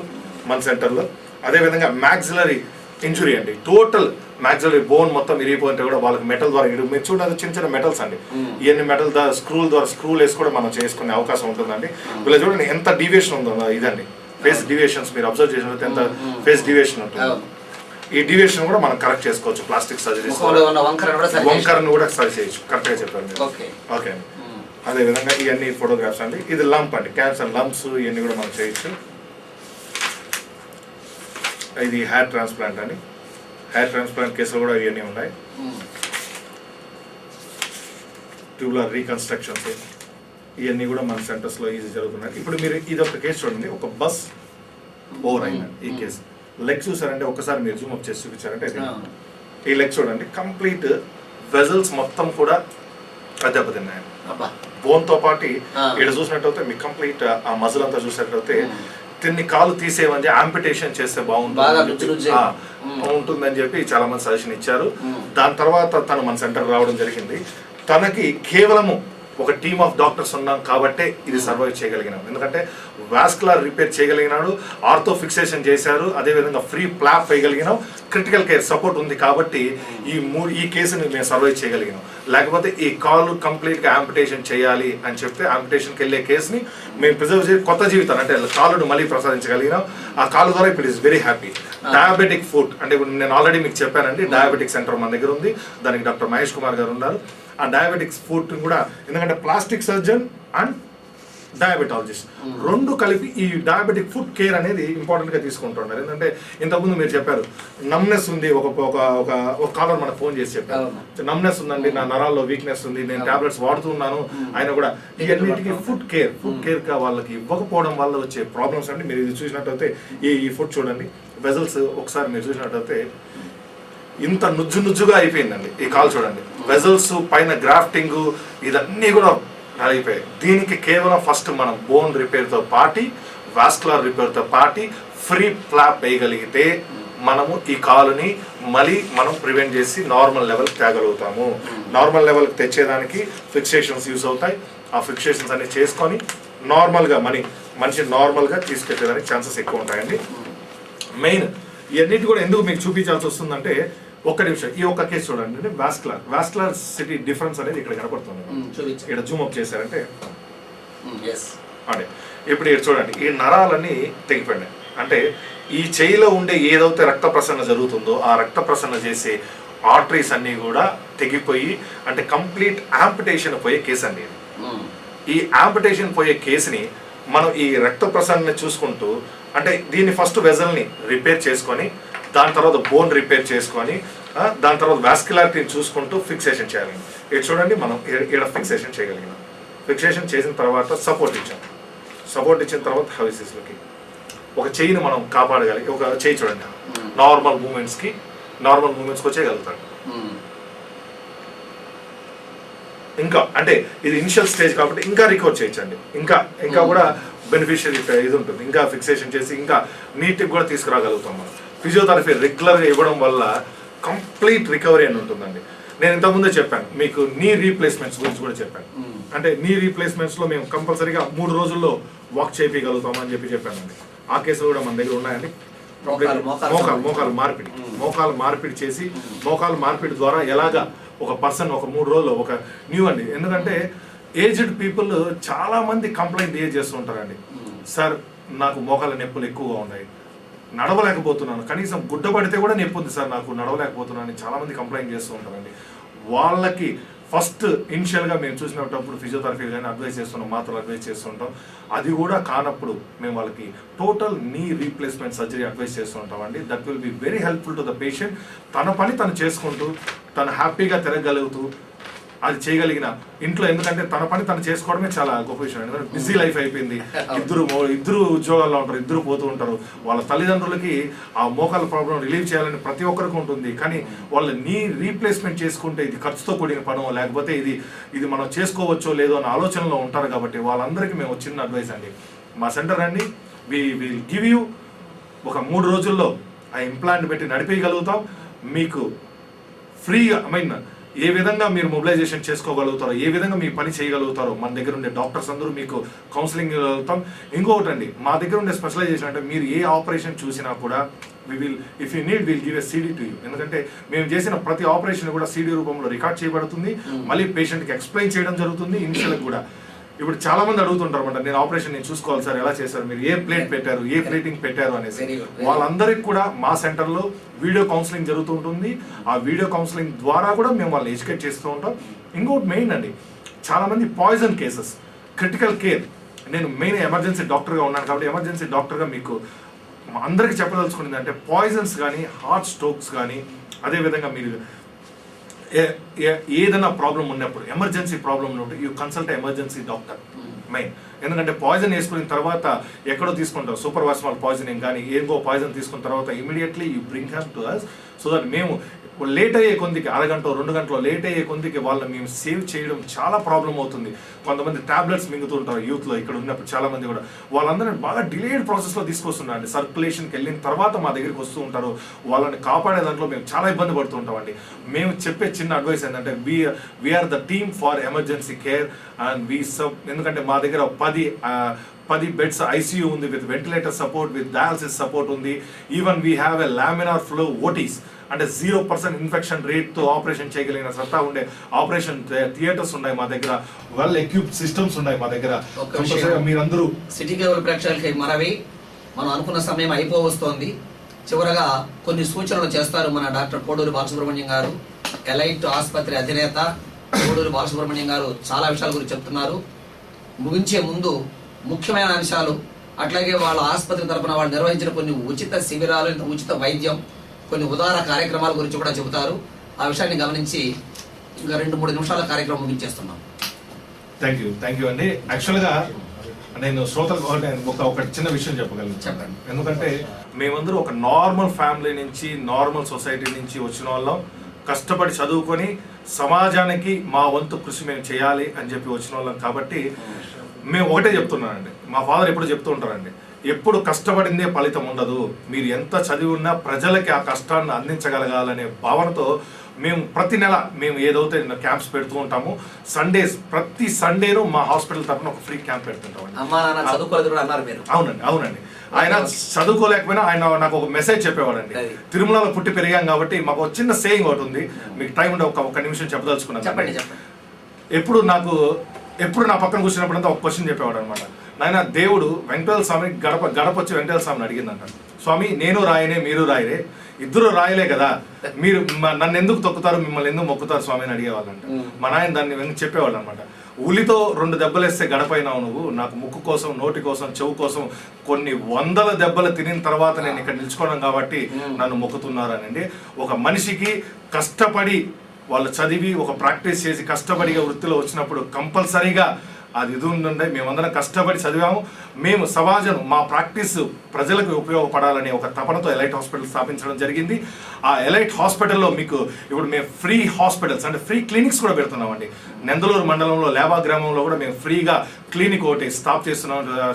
మన సెంటర్లో. అదేవిధంగా మ్యాక్సిలరీ ఇంజురీ అండి, టోటల్ మ్యాక్సిలరీ బోన్ మొత్తం ఇరిగిపోయింటే కూడా వాళ్ళకి మెటల్ ద్వారా మీరు చూడండి, చిన్న మెటల్స్ అండి, ఇవన్నీ మెటల్ ద్వారా స్క్రూలు వేసి కూడా మనం చేసుకునే అవకాశం ఉంటుందండి. వీళ్ళు చూడండి ఎంత డీవియేషన్ ఉందో, ఇదండి ఫేస్ డీవియేషన్స్. మీరు అబ్జర్వ్ చేసినట్టు ఎంత ఫేస్ డీవియేషన్ ఉంటుంది. ఈ డీవియేషన్ కూడా మనం కరెక్ట్ చేసుకోవచ్చు ప్లాస్టిక్ సర్జరీస్. వంకరను కూడా సరి చేయొచ్చు. కరెక్ట్గా చెప్పారు. ఓకే అండి. అదేవిధంగా ఇవన్నీ ఫోటోగ్రాఫ్స్ అండి. ఇది లంప్ అండి, క్యాన్సర్ లంప్స్ ఇవన్నీ కూడా మనం చేయొచ్చు. ఇది హెయిర్ ట్రాన్స్ప్లాంట్ అండి. హెయిర్ ట్రాన్స్ప్లాంట్ కేసులు కూడా ఇవన్నీ ఉన్నాయి. ట్యూబులర్ రీకన్స్ట్రక్షన్స్ ఇవన్నీ కూడా మన సెంటర్స్లో ఈజీ జరుగుతున్నాయి. ఇప్పుడు మీరు ఇది ఒక కేసు చూడండి, ఒక బస్ ఓవర్ అయిన ఈ కేసు. లెగ్ చూసారంటే ఒకసారి మీరు జూమ్ అప్ చేసి చూపించారంటే ఈ లెగ్ చూడండి, కంప్లీట్ వెజల్స్ మొత్తం కూడా దెబ్బతిన్నాయి. బోన్తో పాటు ఇక్కడ చూసినట్టయితే మీకు కంప్లీట్ ఆ మజిల్ అంతా చూసినట్టయితే తిన్ని కాలు తీసేయమని ఆంపిటేషన్ చేస్తే ఉంటుందని చెప్పి చాలా మంది సజెషన్ ఇచ్చారు. దాని తర్వాత తను మన సెంటర్ రావడం జరిగింది. తనకి కేవలము ఒక టీమ్ ఆఫ్ డాక్టర్స్ ఉన్నాం కాబట్టే ఇది సర్వైవ్ చేయగలిగినాం. ఎందుకంటే వాస్కులర్ రిపేర్ చేయగలిగినాడు, ఆర్థో ఫిక్సేషన్ చేశారు, అదేవిధంగా ఫ్రీ ప్లాప్ వేయగలిగినాం, క్రిటికల్ కేర్ సపోర్ట్ ఉంది కాబట్టి ఈ కేసుని మేము సర్వైవ్ చేయగలిగినాం. లేకపోతే ఈ కాలు కంప్లీట్గా ఆంపిటేషన్ చేయాలి అని చెప్తే ఆంపిటేషన్కి వెళ్ళే కేసుని మేము ప్రిజర్వ్ చేసి కొత్త జీవితాన్ని అంటే కాలును మళ్ళీ ప్రసాదించగలిగినాం. ఆ కాలు ద్వారా ఇప్పుడు is very happy. Diabetic food అంటే ఇప్పుడు నేను ఆల్రెడీ మీకు చెప్పానండి, డయాబెటిక్ సెంటర్ మన దగ్గర ఉంది. దానికి డాక్టర్ మహేష్ కుమార్ గారు ఉన్నారు. ఆ డయాబెటిక్స్ ఫుడ్ కూడా ఎందుకంటే ప్లాస్టిక్ సర్జన్ అండ్ డయాబెటాలజిస్ట్ రెండు కలిపి ఈ డయాబెటిక్ ఫుడ్ కేర్ అనేది ఇంపార్టెంట్గా తీసుకుంటున్నారు. ఎందుకంటే ఇంతకుముందు మీరు చెప్పారు నమ్నెస్ ఉంది, ఒక కాలర్ మనకు ఫోన్ చేసి చెప్పారు నమ్నెస్ ఉందండి, నా నరాల్లో వీక్నెస్ ఉంది, నేను టాబ్లెట్స్ వాడుతున్నాను. ఆయన కూడా ఇవన్నిటికీ ఫుడ్ కేర్ వాళ్ళకి ఇవ్వకపోవడం వల్ల వచ్చే ప్రాబ్లమ్స్ అండి. మీరు ఇది చూసినట్టయితే ఈ ఫుడ్ చూడండి, వెజల్స్ ఒకసారి మీరు చూసినట్టయితే ఇంత నుజ్జుగా అయిపోయిందండి. ఈ కాల్ చూడండి, వెజల్స్ పైన గ్రాఫ్టింగ్ ఇదన్నీ కూడా అయిపోయాయి. దీనికి కేవలం ఫస్ట్ మనం బోన్ రిపేర్తో పాటి వాస్కులర్ రిపేర్తో పాటి ఫ్రీ ఫ్లాప్ వేయగలిగితే మనము ఈ కాలుని మళ్ళీ మనం ప్రివెంట్ చేసి నార్మల్ లెవెల్కి తేగలుగుతాము. నార్మల్ లెవెల్కి తెచ్చేదానికి ఫిక్సేషన్స్ యూస్ అవుతాయి. ఆ ఫిక్సేషన్స్ అన్ని చేసుకొని నార్మల్గా మనిషి నార్మల్గా తీసుకెళ్ళేదానికి ఛాన్సెస్ ఎక్కువ ఉంటాయండి. మెయిన్ ఇవన్నిటి కూడా ఎందుకు మీకు చూపించాల్సి వస్తుందంటే ఒక్క నిమిషం ఈ ఒక్క కేసు చూడండి అంటే వాస్కులర్ సిటీ డిఫరెన్స్ అనేది ఇక్కడ కనపడుతుంది. ఇక్కడ జూమ్ అప్ చేశారంటే అదే ఇప్పుడు ఇక్కడ చూడండి ఈ నరాలన్నీ తెగిపోయినాయి. అంటే ఈ చెయ్యిలో ఉండే ఏదైతే రక్త ప్రసరణ జరుగుతుందో ఆ రక్త ప్రసరణ చేసే ఆర్టరీస్ అన్నీ కూడా తెగిపోయి అంటే కంప్లీట్ యాంపిటేషన్ పోయే కేసు అండి. ఈ యాంపిటేషన్ పోయే కేసుని మనం ఈ రక్త ప్రసరణ చూసుకుంటూ అంటే దీన్ని ఫస్ట్ వెజల్ని రిపేర్ చేసుకొని దాని తర్వాత బోన్ రిపేర్ చేసుకొని దాని తర్వాత వాస్కులారిటీని చూసుకుంటూ ఫిక్సేషన్ చేయాలి. ఇక్కడ చూడండి మనం ఇక్కడ ఫిక్సేషన్ చేయగలిగినాం. ఫిక్సేషన్ చేసిన తర్వాత సపోర్ట్ ఇచ్చిన తర్వాత హవిసిస్లోకి ఒక చెయ్యిని మనం కాపాడగలిగి ఒక చెయ్యి చూడండి నార్మల్ మూమెంట్స్కి వచ్చేయగలుగుతాడు. ఇంకా అంటే ఇది ఇనిషియల్ స్టేజ్ కాబట్టి ఇంకా రికవర్ చేయొచ్చండి. ఇంకా కూడా బెనిఫిషియరీ ఇది ఉంటుంది. ఇంకా ఫిక్సేషన్ చేసి ఇంకా నీట్గా కూడా తీసుకురాగలుగుతాం మనం. ఫిజియోథెరపీ రెగ్యులర్గా ఇవ్వడం వల్ల కంప్లీట్ రికవరీ అని ఉంటుందండి. నేను ఇంతకుముందే చెప్పాను మీకు నీ రీప్లేస్మెంట్స్ గురించి కూడా చెప్పాను. అంటే నీ రీప్లేస్మెంట్స్లో మేము కంపల్సరీగా 3 రోజుల్లో వాక్ చేయగలుగుతాం అని చెప్పానండి. ఆ కేసులు కూడా మన దగ్గర ఉన్నాయండి. మోకాలు మార్పిడి చేసి మోకాలు మార్పిడి ద్వారా ఎలాగా ఒక పర్సన్ ఒక 3 రోజుల్లో ఒక న్యూ అండి. ఎందుకంటే ఏజ్డ్ పీపుల్ చాలా మంది కంప్లైంట్ చేస్తూ ఉంటారండి. సార్ నాకు మోకాల నొప్పులు ఎక్కువగా ఉన్నాయి, నడవలేకపోతున్నాను, కనీసం గుడ్డ పడితే కూడా నొప్పి ఉంది సార్ నాకు నడవలేకపోతున్నాను చాలా మంది కంప్లైంట్ చేస్తూ ఉంటారండి. వాళ్ళకి ఫస్ట్ ఇనిషియల్గా మేము చూసినప్పుడు ఫిజియోథెరపీ కానీ అడ్వైస్ చేస్తున్నాం, మాత్రలు అడ్వైస్ చేస్తుంటాం. అది కూడా కానప్పుడు మేము వాళ్ళకి total knee replacement surgery advice చేస్తూ ఉంటామండి. That will be very helpful to the patient. తన పని తను చేసుకుంటూ తను హ్యాపీగా తిరగలుగుతూ అది చేయగలిగిన ఇంట్లో. ఎందుకంటే తన పని తను చేసుకోవడమే చాలా గొప్ప విషయం. ఎందుకంటే బిజీ లైఫ్ అయిపోయింది. ఇద్దరు ఉద్యోగాల్లో ఉంటారు, ఇద్దరు పోతూ ఉంటారు. వాళ్ళ తల్లిదండ్రులకి ఆ మోకాల ప్రాబ్లం రిలీవ్ చేయాలని ప్రతి ఒక్కరికి ఉంటుంది. కానీ వాళ్ళ నీ రీప్లేస్మెంట్ చేసుకుంటే ఇది ఖర్చుతో కూడిన పనో లేకపోతే ఇది మనం చేసుకోవచ్చో లేదో అన్న ఆలోచనలో ఉంటారు. కాబట్టి వాళ్ళందరికీ మేము చిన్న అడ్వైస్ అండి, మా సెంటర్ రండి, విల్ గివ్ యూ ఒక 3 రోజుల్లో ఆ ఇంప్లాంట్ పెట్టి నడిపేయగలుగుతాం. మీకు ఫ్రీగా ఏ విధంగా మీరు మొబిలైజేషన్ చేసుకోగలుగుతారో, ఏ విధంగా మీ పని చేయగలుగుతారో మన దగ్గర ఉండే డాక్టర్స్ అందరూ మీకు కౌన్సిలింగ్ ఇవ్వగలుగుతాం. ఇంకొకటి అండి, మా దగ్గర ఉండే స్పెషలైజేషన్ అంటే మీరు ఏ ఆపరేషన్ చూసినా కూడా if you need will give a CD to you. ఎందుకంటే మేము చేసిన ప్రతి ఆపరేషన్ కూడా CD రూపంలో రికార్డ్ చేయబడుతుంది. మళ్ళీ పేషెంట్కి ఎక్స్ప్లెయిన్ చేయడం జరుగుతుంది. ఇనిషియల్ కూడా ఇప్పుడు చాలా మంది అడుగుతుంటారు అన్నమాట, నేను ఆపరేషన్ నేను చూసుకోవాలి సార్, ఎలా చేశారు మీరు, ఏ ప్లేట్ పెట్టారు, ఏ ప్లేటింగ్ పెట్టారు అనేసి. వాళ్ళందరికీ కూడా మా సెంటర్లో వీడియో కౌన్సిలింగ్ జరుగుతూ ఉంటుంది. ఆ వీడియో కౌన్సిలింగ్ ద్వారా కూడా మేము వాళ్ళని ఎడ్యుకేట్ చేస్తూ ఉంటాం. ఇంకోటి మెయిన్ అండి, చాలా మంది పాయిజన్ కేసెస్, క్రిటికల్ కేర్. నేను మెయిన్ ఎమర్జెన్సీ డాక్టర్గా ఉన్నాను కాబట్టి ఎమర్జెన్సీ డాక్టర్గా మీకు అందరికీ చెప్పదలుచుకునేది అంటే పాయిజన్స్ కానీ హార్ట్ స్ట్రోక్స్ కానీ అదేవిధంగా మీరు ఏదైనా ప్రాబ్లం ఉన్నప్పుడు ఎమర్జెన్సీ ప్రాబ్లం ఉన్నప్పుడు you consult emergency doctor main. ఎందుకంటే పాయిజన్ వేసుకున్న తర్వాత ఎక్కడో తీసుకుంటారు సూపర్ వాస్మాల్ పాయిజనింగ్ కానీ ఏదో పాయిజన్ తీసుకున్న తర్వాత immediately you bring him to us so that మేము లేట్ అయ్యే కొందికి అరగంట 2 గంటలో లేట్ అయ్యే కొందికి వాళ్ళని మేము సేవ్ చేయడం చాలా ప్రాబ్లం అవుతుంది. కొంతమంది టాబ్లెట్స్ మింగుతుంటారు యూత్లో, ఇక్కడ ఉన్నప్పుడు చాలా మంది కూడా వాళ్ళందరినీ బాగా డిలేడ్ ప్రాసెస్లో తీసుకొస్తున్నారండి. సర్క్యులేషన్కి వెళ్ళిన తర్వాత మా దగ్గరికి వస్తూ ఉంటారు. వాళ్ళని కాపాడే దాంట్లో మేము చాలా ఇబ్బంది పడుతూ ఉంటామండి. మేము చెప్పే చిన్న అడ్వైస్ ఏంటంటే we're the team for emergency care and ఎందుకంటే మా దగ్గర 10 బెడ్స్ ICU ఉంది, with ventilator support, with dialysis support ఉంది. Even we have a laminar flow OTs అంటే 0% ఇన్ఫెక్షన్ రేట్తో ఆపరేషన్ చేయగలిగిన సత్తా ఉండే ఆపరేషన్ థియేటర్స్ ఉన్నాయి మా దగ్గర. వెల్ ఎక్విప్డ్ సిస్టమ్స్ ఉన్నాయి మా దగ్గర. మీరందరూ సిటీ కేబుల్ ప్రేక్షకులకి మనవి, మనం అనుకున్న సమయం అయిపోవస్తోంది. చివరగా కొన్ని సూచనలు చేస్తారు మన డాక్టర్ కోడూరి బాలసుబ్రహ్మణ్యం గారు, ఎలైట్ ఆసుపత్రి అధినేత కోడూరి బాలసుబ్రహ్మణ్యం గారు చాలా విషయాల గురించి చెప్తున్నారు. ముగించే ముందు ముఖ్యమైన అంశాలు, అట్లాగే వాళ్ళ ఆసుపత్రి తరపున వాళ్ళు నిర్వహించిన కొన్ని ఉచిత శిబిరాలు, ఉచిత వైద్యం, కొన్ని ఉదార కార్యక్రమాల గురించి కూడా చెబుతారు. ఆ విషయాన్ని గమనించి ఇంకా 2-3 నిమిషాల కార్యక్రమం ముగించేస్తున్నాం. థ్యాంక్ యూ అండి. యాక్చువల్గా నేను శ్రోతలకు ఒక చిన్న విషయం చెప్పగలను. చెప్పండి. ఎందుకంటే మేమందరూ ఒక నార్మల్ ఫ్యామిలీ నుంచి, నార్మల్ సొసైటీ నుంచి వచ్చిన వాళ్ళం. కష్టపడి చదువుకొని సమాజానికి మా వంతు కృషి మేము చేయాలి అని చెప్పి వచ్చిన వాళ్ళం. కాబట్టి మేము ఒకటే చెప్తున్నానండి, మా ఫాదర్ ఎప్పుడు చెప్తూ ఉంటారండి, ఎప్పుడు కష్టపడిందే ఫలితం ఉండదు. మీరు ఎంత చదివి ఉన్నా ప్రజలకి ఆ కష్టాన్ని అందించగలగాలనే భావనతో మేము ప్రతి నెల మేము ఏదైతే క్యాంప్స్ పెడుతూ ఉంటామో సండేస్ ప్రతి సండేను మా హాస్పిటల్ తరఫున ఒక ఫ్రీ క్యాంప్ పెడుతుంటామండి. అమ్మా నాన్న చదువుకోలేదు కూడా అన్నారు మీరు. అవునండి. ఆయన చదువుకోలేకపోయినా ఆయన నాకు ఒక మెసేజ్ చెప్పేవాడండి. తిరుమలలో పుట్టి పెరిగాం కాబట్టి మాకు ఒక చిన్న సేయింగ్ ఒకటి ఉంది, మీకు టైం ఉండే ఒక నిమిషం చెప్పదలుచుకున్నాను. చెప్పండి. ఎప్పుడు నా పక్కన కూర్చున్నప్పుడంతా ఒక క్వశ్చన్ చెప్పేవాడు అనమాట. నాయన దేవుడు వెంకటేశ్వర స్వామి గడప వచ్చి వెంకటేశ్వర స్వామిని అడిగిందంట, స్వామి నేను రాయనే మీరు రాయరే, ఇద్దరు రాయలే కదా, మీరు నన్ను ఎందుకు తొక్కుతారు, మిమ్మల్ని ఎందుకు మొక్కుతారు స్వామి అని అడిగేవాళ్ళంట. మా నాయన దాన్ని చెప్పేవాళ్ళు అనమాట. ఉలితో 2 దెబ్బలేస్తే గడపైనావు నువ్వు, నాకు ముక్కు కోసం, నోటి కోసం, చెవు కోసం కొన్ని 100 దెబ్బలు తినిన తర్వాత నేను ఇక్కడ నిల్చుకోవడం కాబట్టి నన్ను మొక్కుతున్నారనండి. ఒక మనిషికి కష్టపడి వాళ్ళు చదివి ఒక ప్రాక్టీస్ చేసి కష్టపడిగా వృత్తిలో వచ్చినప్పుడు కంపల్సరీగా అది ఇది ఉందండి. మేమందరం కష్టపడి చదివాము. మేము సమాజం మా ప్రాక్టీస్ ప్రజలకు ఉపయోగపడాలనే ఒక తపనతో ఎలైట్ హాస్పిటల్ స్థాపించడం జరిగింది. ఆ ఎలైట్ హాస్పిటల్లో మీకు ఇప్పుడు మేము ఫ్రీ హాస్పిటల్స్ అంటే ఫ్రీ క్లినిక్స్ కూడా పెడుతున్నామండి. నెందలూరు మండలంలో లేబా గ్రామంలో కూడా మేము ఫ్రీగా క్లినిక్ ఒకటి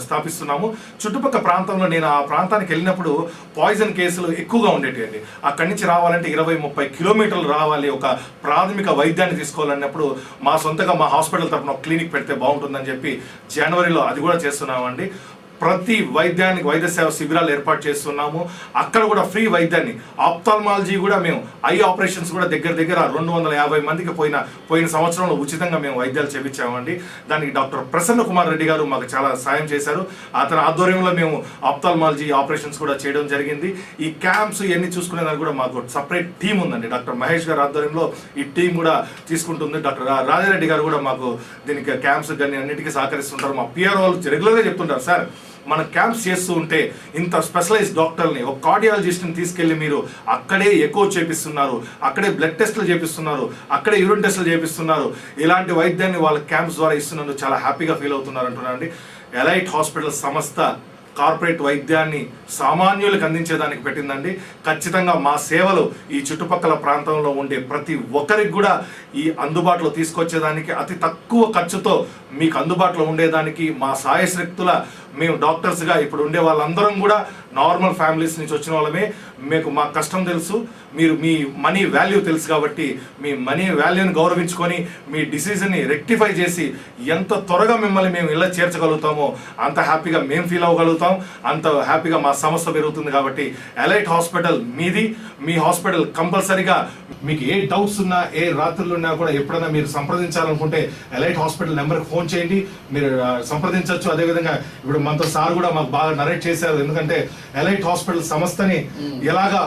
స్థాపిస్తున్నాము. చుట్టుపక్కల ప్రాంతంలో నేను ఆ ప్రాంతానికి వెళ్ళినప్పుడు పాయిజన్ కేసులు ఎక్కువగా ఉండేటివండి. అక్కడి నుంచి రావాలంటే 20-30 కిలోమీటర్లు రావాలి, ఒక ప్రాథమిక వైద్యాన్ని తీసుకోవాలన్నప్పుడు మా సొంతగా మా హాస్పిటల్ తరఫున ఒక క్లినిక్ పెడితే బాగుంటుందని చెప్పి జనవరిలో అది కూడా చేస్తున్నామండి. ప్రతి వైద్య సేవ శిబిరాలు ఏర్పాటు చేస్తున్నాము. అక్కడ కూడా ఫ్రీ వైద్యాన్ని, ఆప్థాల్మాలజీ కూడా మేము ఐ ఆపరేషన్స్ కూడా దగ్గర 250 మందికి పోయిన సంవత్సరంలో ఉచితంగా మేము వైద్యాలు చేపించామండి. దానికి డాక్టర్ ప్రసన్న కుమార్ రెడ్డి గారు మాకు చాలా సాయం చేశారు. అతని ఆధ్వర్యంలో మేము ఆప్థాల్మాలజీ ఆపరేషన్స్ కూడా చేయడం జరిగింది. ఈ క్యాంప్స్ ఇవన్నీ చూసుకునేదానికి కూడా మాకు సపరేట్ టీం ఉందండి. డాక్టర్ మహేష్ గారి ఆధ్వర్యంలో ఈ టీం కూడా తీసుకుంటుంది. డాక్టర్ రాజారెడ్డి గారు కూడా మాకు దీనికి క్యాంప్స్ కానీ అన్నిటికీ సహకరిస్తుంటారు. మా పిఆర్ వాళ్ళు రెగ్యులర్గా చెప్తుంటారు, సార్ మన క్యాంప్స్ చేస్తూ ఉంటే ఇంత స్పెషలైజ్ డాక్టర్ని, ఒక కార్డియాలజిస్ట్ని తీసుకెళ్ళి మీరు అక్కడే ఎకో చేపిస్తున్నారు, అక్కడే బ్లడ్ టెస్టులు చేపిస్తున్నారు, అక్కడే యూరిన్ టెస్టులు చేపిస్తున్నారు, ఇలాంటి వైద్యాన్ని వాళ్ళ క్యాంప్స్ ద్వారా ఇస్తున్నందుకు చాలా హ్యాపీగా ఫీల్ అవుతున్నారు అంటున్నారండి. ఎలైట్ హాస్పిటల్ సంస్థ కార్పొరేట్ వైద్యాన్ని సామాన్యులకు అందించేదానికి పెట్టిందండి. ఖచ్చితంగా మా సేవలు ఈ చుట్టుపక్కల ప్రాంతంలో ఉండే ప్రతి ఒక్కరికి కూడా ఈ అందుబాటులో తీసుకొచ్చేదానికి, అతి తక్కువ ఖర్చుతో మీకు అందుబాటులో ఉండేదానికి మా సాయశక్తుల మేము డాక్టర్స్గా ఇప్పుడు ఉండే వాళ్ళందరం కూడా నార్మల్ ఫ్యామిలీస్ నుంచి వచ్చిన వాళ్ళమే. మీకు మా కష్టం తెలుసు, మీరు మీ మనీ వాల్యూ తెలుసు కాబట్టి మీ మనీ వాల్యూని గౌరవించుకొని మీ డిసిజన్ని రెక్టిఫై చేసి ఎంత త్వరగా మిమ్మల్ని మేము ఇలా చేర్చగలుగుతామో అంత హ్యాపీగా మేము ఫీల్ అవ్వగలుగుతాం, అంత హ్యాపీగా మా సంస్థ పెరుగుతుంది. కాబట్టి ఎలైట్ హాస్పిటల్ మీది, మీ హాస్పిటల్ కంపల్సరీగా మీకు ఏ డౌట్స్ ఉన్నా, ఏ రాత్రులు ఉన్నా కూడా ఎప్పుడైనా మీరు సంప్రదించాలనుకుంటే ఎలైట్ హాస్పిటల్ నెంబర్కి ఫోన్ చేయండి, మీరు సంప్రదించవచ్చు. అదేవిధంగా ఇప్పుడు మనతో సార్ కూడా మాకు బాగా నరేట్ చేశారు, ఎందుకంటే ఎలైట్ హాస్పిటల్ సంస్థని ఎలాగా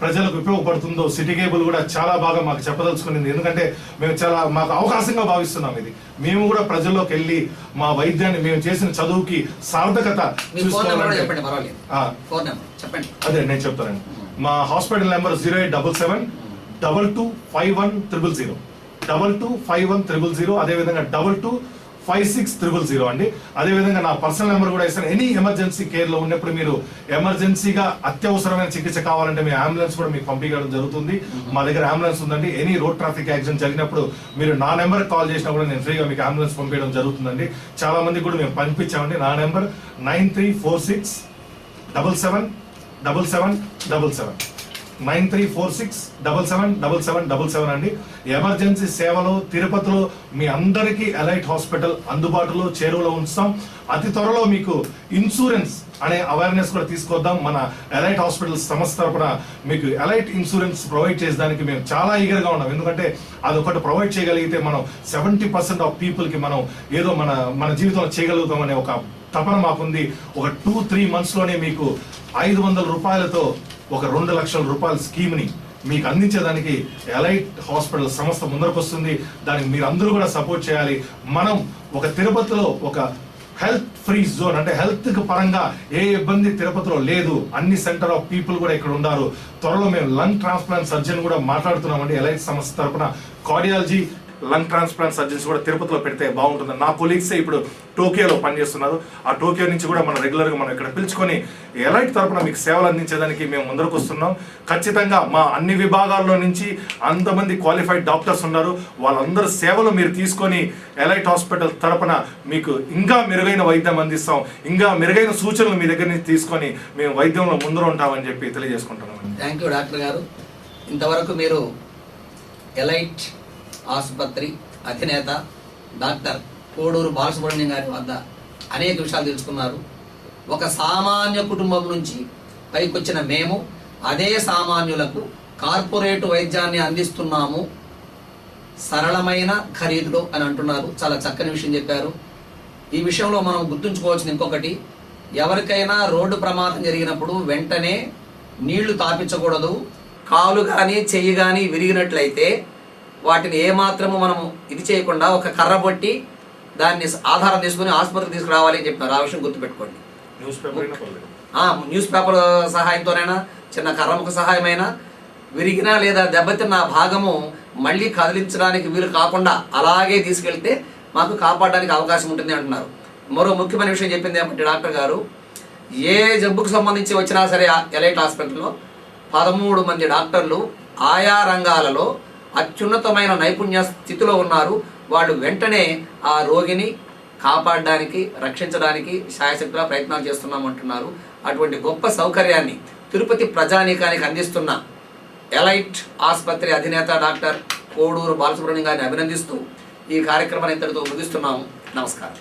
ప్రజలకు ఉపయోగపడుతుందో సిటీ కేబుల్ కూడా చాలా బాగా మాకు చెప్పదలుచుకునింది. ఎందుకంటే మేము మాకు అవకాశంగా భావిస్తున్నాం ఇది. మేము కూడా ప్రజల్లోకి వెళ్ళి మా వైద్యాన్ని, మేము చేసిన చదువుకి సార్థకత చూసుకోవాలంటే అదే నేను చెప్తానండి. మా హాస్పిటల్ నెంబర్ 08777225100 225100, అదేవిధంగా 225600 అండి. అదేవిధంగా నా పర్సనల్ నెంబర్ కూడా ఇస్తాను. ఎనీ ఎమర్జెన్సీ కేర్లో ఉన్నప్పుడు మీరు ఎమర్జెన్సీగా అత్యవసరమైన చికిత్స కావాలంటే మీ అంబులెన్స్ కూడా మీకు పంపించడం జరుగుతుంది. మా దగ్గర అంబులెన్స్ ఉందండి. ఎనీ రోడ్ ట్రాఫిక్ యాక్సిడెంట్ జరిగినప్పుడు మీరు నా నెంబర్ కాల్ చేసినా కూడా నేను ఫ్రీగా మీకు అంబులెన్స్ పంపించడం జరుగుతుందండి. చాలా మంది కూడా మేము పంపించామండి. నా నెంబర్ 9346777777 9346777777 అండి. ఎమర్జెన్సీ సేవలో తిరుపతిలో మీ అందరికీ ఎలైట్ హాస్పిటల్ అందుబాటులో చేరువలో ఉంచుతాం. అతి త్వరలో మీకు ఇన్సూరెన్స్ అనే అవేర్నెస్ కూడా తీసుకొద్దాం. మన ఎలైట్ హాస్పిటల్ సంస్థ తరపున మీకు ఎలైట్ ఇన్సూరెన్స్ ప్రొవైడ్ చేసేదానికి మేము చాలా ఈగర్గా ఉన్నాం. ఎందుకంటే అదొకటి ప్రొవైడ్ చేయగలిగితే మనం 70% ఆఫ్ పీపుల్కి మనం ఏదో మన జీవితంలో చేయగలుగుతాం అనే ఒక తపన మాకుంది. ఒక 2-3 monthsలోనే మీకు 500 రూపాయలతో ఒక 2 లక్షల రూపాయల స్కీమ్ని మీకు అందించేదానికి ఎలైట్ హాస్పిటల్ సంస్థ ముందరకు వస్తుంది. దానికి మీరు అందరూ కూడా సపోర్ట్ చేయాలి. మనం ఒక తిరుపతిలో ఒక హెల్త్ ఫ్రీ జోన్, అంటే హెల్త్ పరంగా ఏ ఇబ్బంది తిరుపతిలో లేదు. అన్ని సెంటర్ ఆఫ్ పీపుల్ కూడా ఇక్కడ ఉన్నారు. త్వరలో మేము లంగ్ ట్రాన్స్ప్లాంట్ సర్జన్ కూడా మాట్లాడుతున్నామండి. ఎలైట్ సంస్థ తరపున కార్డియాలజీ లంగ్ ట్రాన్స్ప్లాంట్ సర్జన్స్ కూడా తిరుపతిలో పెడితే బాగుంటుంది. నా కొలీగ్సే ఇప్పుడు టోక్యోలో పనిచేస్తున్నారు. ఆ టోక్యో నుంచి కూడా మనం రెగ్యులర్గా మనం ఇక్కడ పిలుచుకొని ఎలైట్ తరపున మీకు సేవలు అందించేదానికి మేము ముందరకు వస్తున్నాం. ఖచ్చితంగా మా అన్ని విభాగాల్లో నుంచి అంతమంది క్వాలిఫైడ్ డాక్టర్స్ ఉన్నారు. వాళ్ళందరూ సేవలు మీరు తీసుకొని ఎలైట్ హాస్పిటల్ తరపున మీకు ఇంకా మెరుగైన వైద్యం అందిస్తాం. ఇంకా మెరుగైన సూచనలు మీ దగ్గర నుంచి తీసుకొని మేము వైద్యంలో ముందర ఉంటామని చెప్పి తెలియజేసుకుంటున్నాం. థ్యాంక్ యూ డాక్టర్ గారు. ఇంతవరకు మీరు ఎలైట్ ఆసుపత్రి అధినేత డాక్టర్ కోడూరు బాలసుబ్రహ్మణ్యం గారి వద్ద అనేక విషయాలు తెలుసుకున్నారు. ఒక సామాన్య కుటుంబం నుంచి పైకొచ్చిన మేము అదే సామాన్యులకు కార్పొరేట్ వైద్యాన్ని అందిస్తున్నాము సరళమైన ఖరీదులో అని అంటున్నారు. చాలా చక్కని విషయం చెప్పారు. ఈ విషయంలో మనం గుర్తుంచుకోవాల్సిన ఇంకొకటి, ఎవరికైనా రోడ్డు ప్రమాదం జరిగినప్పుడు వెంటనే నీళ్లు తాపించకూడదు. కాలు కానీ చెయ్యి కానీ విరిగినట్లయితే వాటిని ఏమాత్రము మనము ఇది చేయకుండా ఒక కర్ర పట్టి దాన్ని ఆధారం తీసుకుని ఆసుపత్రికి తీసుకురావాలి అని చెప్పారు. ఆ విషయం గుర్తుపెట్టుకోండి. న్యూస్ పేపర్ సహాయంతోనైనా చిన్న కర్రముఖ సహాయమైనా విరిగినా లేదా దెబ్బతిన్న భాగము మళ్ళీ కదిలించడానికి వీలు కాకుండా అలాగే తీసుకెళ్తే మాకు కాపాడడానికి అవకాశం ఉంటుంది అంటున్నారు. మరో ముఖ్యమైన విషయం చెప్పింది ఏమంటే డాక్టర్ గారు, ఏ జబ్బుకు సంబంధించి వచ్చినా సరే ఎలైట్ హాస్పిటల్లో 13 మంది డాక్టర్లు ఆయా రంగాలలో అత్యున్నతమైన నైపుణ్య స్థితిలో ఉన్నారు. వాళ్ళు వెంటనే ఆ రోగిని కాపాడడానికి రక్షించడానికి శాయశక్తిగా ప్రయత్నాలు చేస్తున్నామంటున్నారు. అటువంటి గొప్ప సౌకర్యాన్ని తిరుపతి ప్రజానీకానికి అందిస్తున్న ఎలైట్ ఆసుపత్రి అధినేత డాక్టర్ కోడూరు బాలసుబ్రహ్మణ్యం గారిని అభినందిస్తూ ఈ కార్యక్రమాన్ని ఇంతటితో ముగిస్తున్నాము. నమస్కారం.